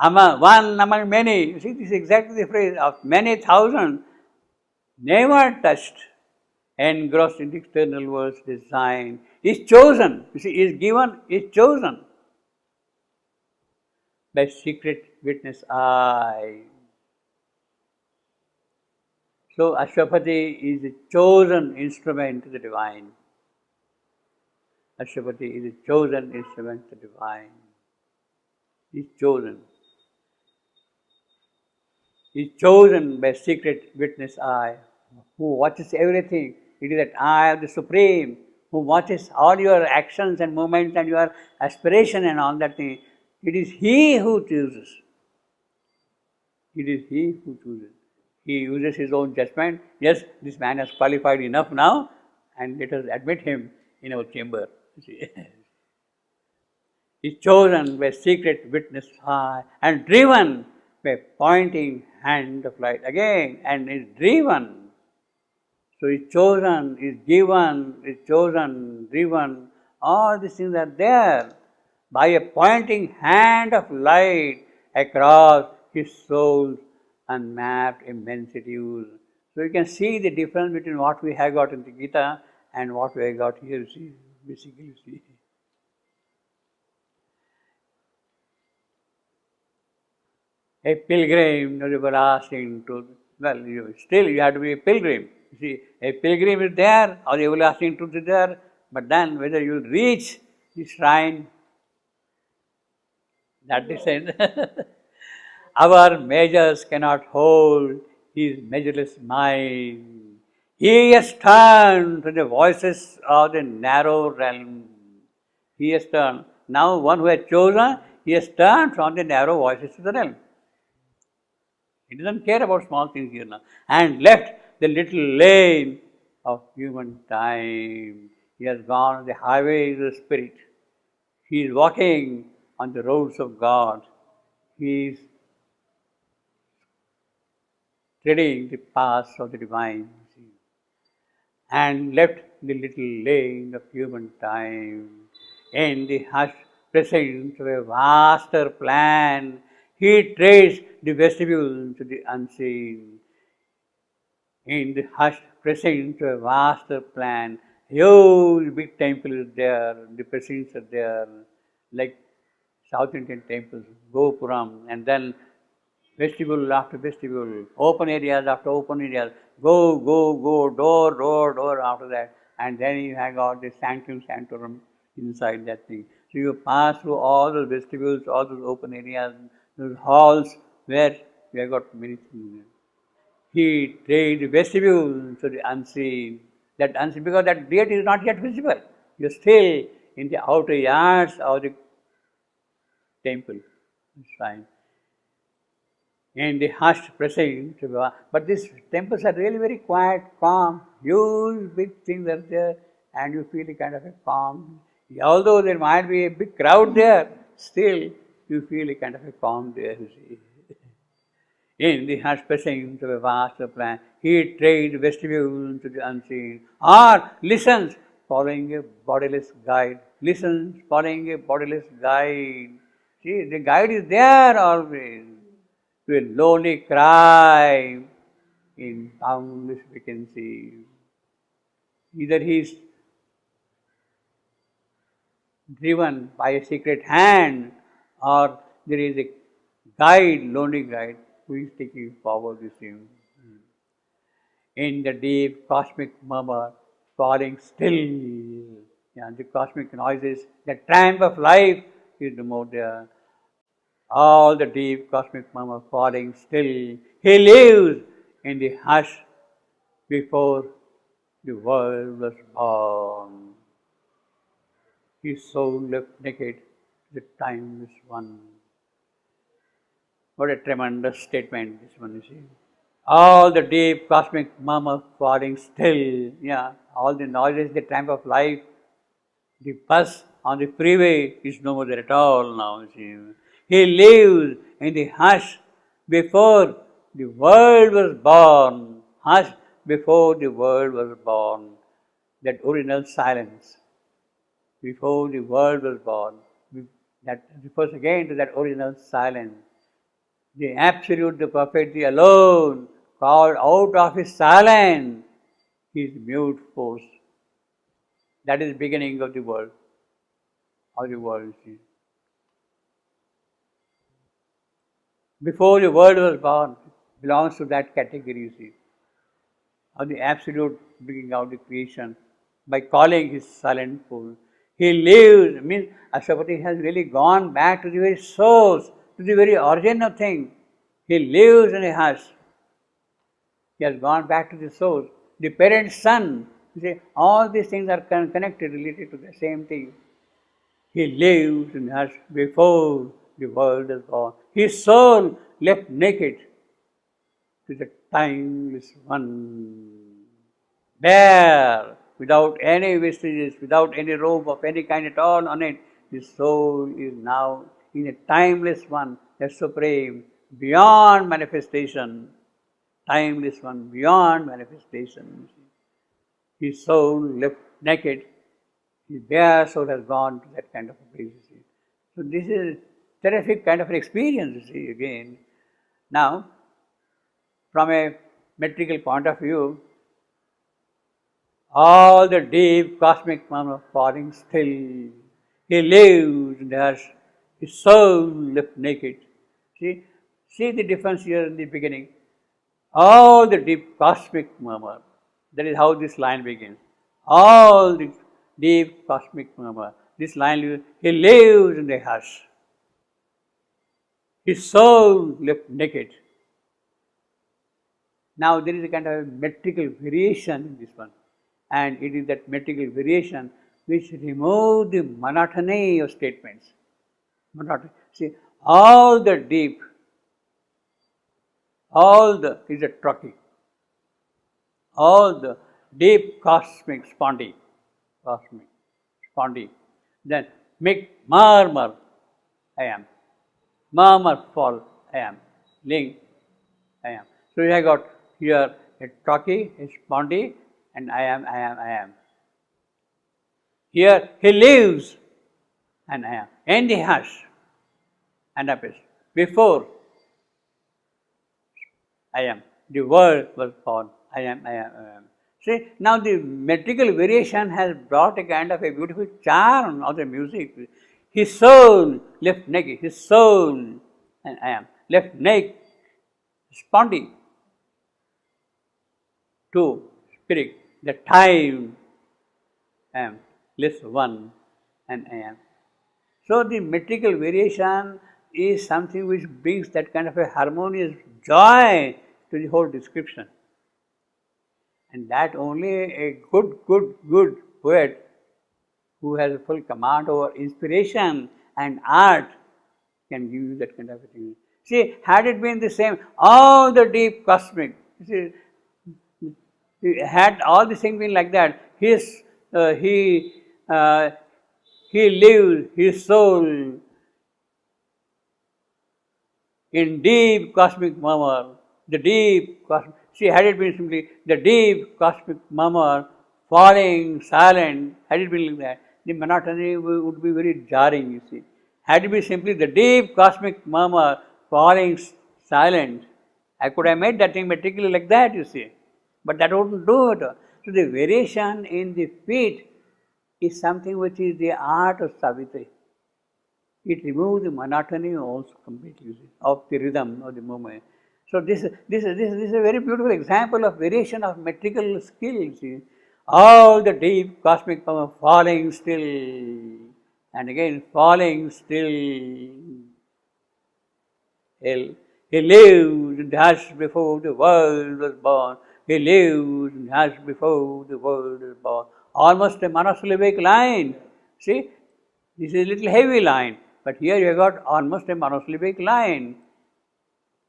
One among many. You see, this is exactly the phrase of many thousands, never touched, engrossed in the external world's design, is chosen. You see, is given, is chosen by secret witness eye. So Ashwapati is a chosen instrument to the divine. Ashwapati is a chosen instrument to the divine. He is chosen. He is chosen by secret witness eye, who watches everything. It is that eye of the Supreme, who watches all your actions and movements and your aspiration and all that thing. It is He who chooses. It is He who chooses. He uses his own judgment. Yes, this man has qualified enough now, and let us admit him in our chamber. He is chosen by secret witness eye and driven by pointing hand of light again, and is driven. So is chosen, is given, is chosen, driven. All these things are there by a pointing hand of light across his soul's unmapped immensities. So you can see the difference between what we have got in the Gita and what we have got here. See, basically, you see. A pilgrim, no everlasting truth. Well, still you have to be a pilgrim. You see, a pilgrim is there, or the everlasting truth is there, but then whether you will reach the shrine, that depends. Our measures cannot hold his measureless mind. He has turned to the voices of the narrow realm. He has turned. Now one who has chosen, he has turned from the narrow voices to the realm. He doesn't care about small things here now. And left the little lane of human time. He has gone on the highways of the Spirit. He is walking on the roads of God. He is treading the paths of the divine. And left the little lane of human time in the hushed presence of a vaster plan. He traced the vestibule to the unseen. In the hushed presence of a vaster plan, huge big temple is there, the precincts are there, like South Indian temples, Gopuram, and then vestibule after vestibule, open areas after open areas, go, door after that, and then you have got the sanctum sanctorum inside that thing. So you pass through all those vestibules, all those open areas, those halls where you have got many things. He trade the vestibule to the unseen. That unseen, because that deity is not yet visible. You are still in the outer yards of the temple, shrine. In the hushed presence, but these temples are really very quiet, calm, huge big things are there, and you feel a kind of a calm. Although there might be a big crowd there, still you feel a kind of a calm there, you see. In the hushed presence of a vast plan, he trades vestibule to the unseen, or listens, following a bodiless guide. Listens, following a bodiless guide. See, the guide is there always. To a lonely cry in boundless vacancy. Either he is driven by a secret hand, or there is a guide, lonely guide, who is taking forward with him. In the deep cosmic murmur, falling still, the cosmic noises, the triumph of life is no more there. All the deep cosmic murmur falling still. He lives in the hush before the world was born. His soul left naked, the timeless one. What a tremendous statement this one, you see. all the deep cosmic murmur falling still. Yeah, all the noises, the tramp of life, the bus on the freeway is no more there at all now. See. He lives in the hush before the world was born. Hush before the world was born. That original silence before the world was born. That refers again to that original silence. The Absolute, the Perfect, the Alone, called out of his silence, his mute force. That is the beginning of the world. Of the world. Before the world was born, belongs to that category, you see, of the Absolute bringing out the creation by calling his silent force. He lives, means Ashwapati has really gone back to the very source, to the very origin of things. He lives in a hush. He has gone back to the source. The parent son, you see, all these things are connected, related to the same thing. He lives in hush before the world is born. His soul left naked to the timeless one, bare, without any vestiges, without any robe of any kind at all on it. His soul is now in a timeless one, the supreme, beyond manifestation. Timeless one, beyond manifestation. His soul left naked, his bare soul has gone to that kind of a place. So this is a terrific kind of an experience, you see, again. Now, from a metrical point of view, all the deep cosmic murmur falling still. He lives in the hush, his soul left naked. See the difference here in the beginning. All the deep cosmic murmur. That is how this line begins. All the deep cosmic murmur. This line, he lives in the hush. His soul left naked. Now there is a kind of metrical variation in this one. And it is that metrical variation which removes the monotony of statements. Monotony. See, all the deep, all the is a trochee. All the deep cosmic spondy, then make murmur, I am. Murmur fall, I am. Link, I am. So you have got here a trochee, a spondy, and I am. Here he lives, and I am. In the hush, and appears. Before I am, the world was born. I am. See, now the metrical variation has brought a kind of a beautiful charm of the music. His soul left naked, his soul, and I am, left naked, spondy, to spirit, the time, I am, less one, and I am. So the metrical variation is something which brings that kind of a harmonious joy to the whole description. And that only a good poet who has a full command over inspiration and art can give you that kind of a thing. See, had it been the same, all the deep cosmic, see, had all the things been like that, he lives, his soul in deep cosmic murmur, the deep cosmic, see, had it been simply the deep cosmic murmur, falling, silent, had it been like that, the monotony would be very jarring, you see. Had it been simply the deep cosmic murmur, falling, silent, I could have made that thing metrically like that, you see. But that wouldn't do it. So the variation in the feet is something which is the art of Savitri. It removes the monotony also completely of the rhythm of the movement. So this is a very beautiful example of variation of metrical skill. See. All the deep cosmic power falling still, and again falling still. He lived in the hush before the world was born. He lived in the hush before the world was born. Almost a monosyllabic line. See, this is a little heavy line, but here you have got almost a monosyllabic line.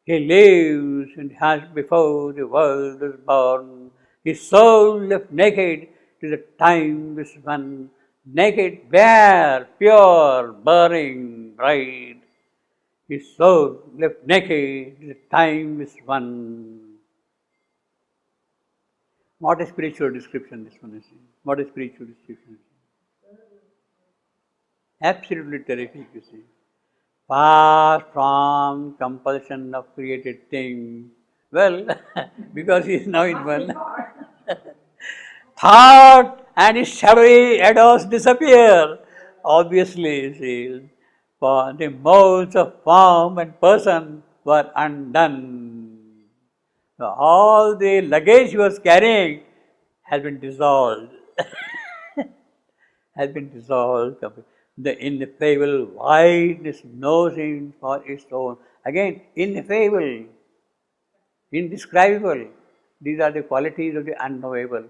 He lives and has before the world was born. His soul left naked to the timeless one, naked, bare, pure, burning, bright. His soul left naked to the timeless one. What a spiritual description this one is. What a spiritual description. Absolutely terrific, you see. Far from compulsion of created things. Well, because he is now in one. Thought and his shadowy shadows disappear. Obviously, you see, for the molds of form and person were undone. So all the luggage he was carrying has been dissolved. Has been dissolved. The ineffable wideness knows him for its own. Again, ineffable, indescribable. These are the qualities of the unknowable.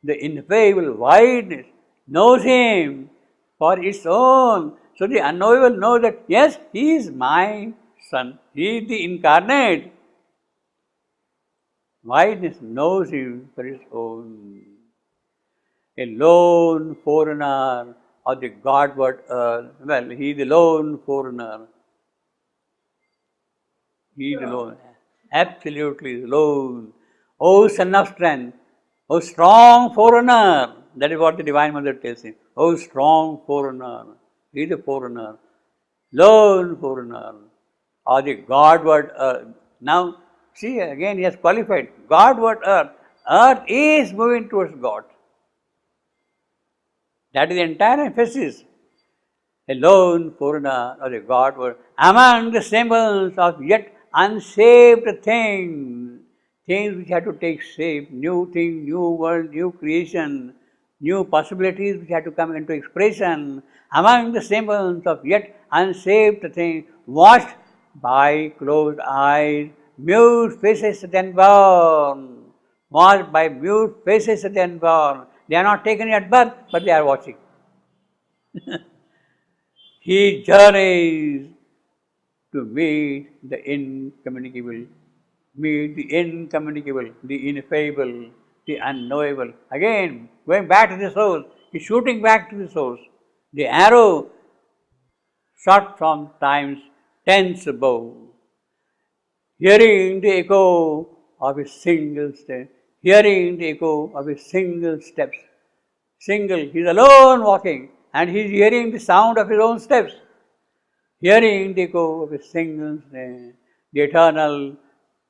The ineffable wideness knows him for its own. So the unknowable knows that, yes, he is my son. He is the incarnate. Wideness knows him for its own. A lone foreigner of the Godward earth. Well, he is the lone foreigner. He is alone. Absolutely alone. O son of strength, O strong foreigner. That is what the Divine Mother tells him. O strong foreigner. He is a foreigner. Lone foreigner. Or the Godward earth. Now, see again, he has qualified. Godward earth. Earth is moving towards God. That is the entire emphasis. A lone foreigner or a Godward among the symbols of yet unsaved things, things which have to take shape, new thing, new world, new creation, new possibilities which have to come into expression, among the symbols of yet unsaved things, watched by closed eyes, mute faces then born, watched by mute faces then born. They are not taken at birth, but they are watching. He journeys to meet the incommunicable, the ineffable, the unknowable. Again, going back to the source, he's shooting back to the source. The arrow shot from time's tense bow, hearing the echo of his single step, hearing the echo of his single steps. Single, he's alone walking, and he's hearing the sound of his own steps. Hearing the echo of a single name, the eternal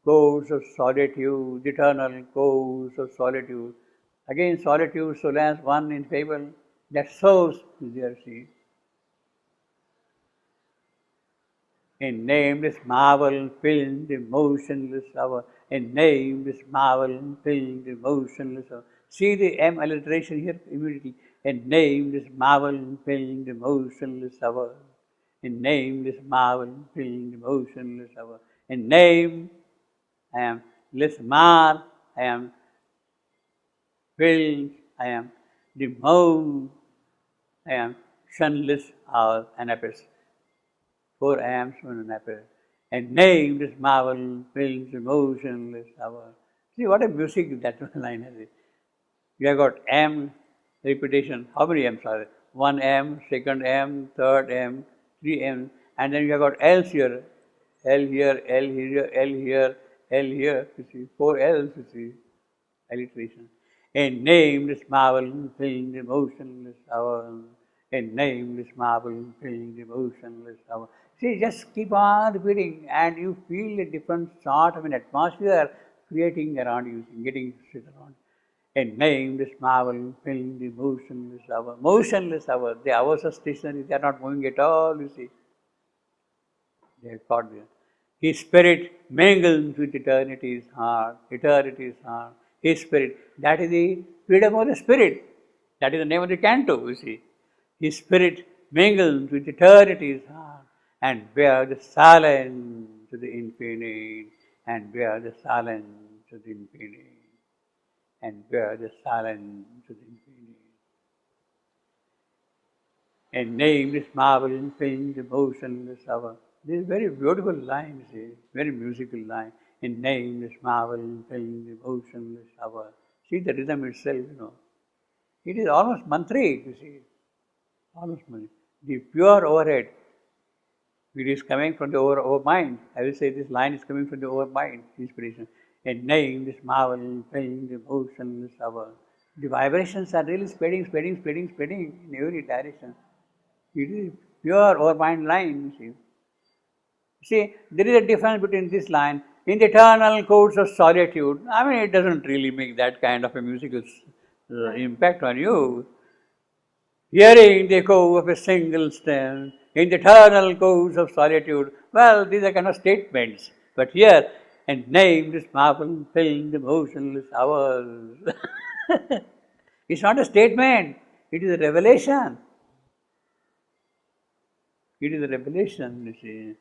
course of solitude, the eternal course of solitude. Again, solitude, solace, one in fable, that source is there, see. In nameless marvel filled the motionless hour. In nameless marvel filled the motionless hour. See the M alliteration here immediately. In nameless marvel filled the motionless hour. In nameless marvel filled the motionless hour. In name, I am less mar, I am filled, I am the mode, I am shunless hour and abyss. 4 amps on an apple. And nameless marvel fills the motionless hour. See what a music that line has. You have got M repetition. How many M's are there? 1 M, second M, third M, 3 M, and then you have got L's here. L here, L here, L here, L here. You see, 4 L's, you see. Alliteration. A nameless marvel filling the motionless hour. A nameless marvel filling the motionless hour. See, just keep on repeating and you feel a different sort of an atmosphere creating around you, getting sit around. A nameless marvel filling the motionless hour. Motionless hour. The hours are stationary, they are not moving at all, you see. They have caught there. His spirit mingles with eternity's heart. Eternity's heart. His spirit. That is the freedom of the spirit. That is the name of the canto, you see. His spirit mingles with eternity's heart and bear the silence to the infinite. And bear the silence to the infinite. And bear the silence to the infinite. A nameless marvel filling the motionless hour. This is very beautiful line, you see, very musical line. In nameless marvel, filling the motionless hour. See the rhythm itself, It is almost mantric, you see. Almost mantric. The pure overhead. It is coming from the over mind. I will say this line is coming from the over mind, inspiration. In nameless marvel, filling the motionless hour. The vibrations are really spreading in every direction. It is pure over mind line, you see. See, there is a difference between this line. In the eternal courts of solitude, it doesn't really make that kind of a musical impact on you. Hearing the echo of a single step in the eternal courts of solitude, well, these are kind of statements. But here, and name this marble filling the motionless hours. It's not a statement, it is a revelation. It is a revelation, you see.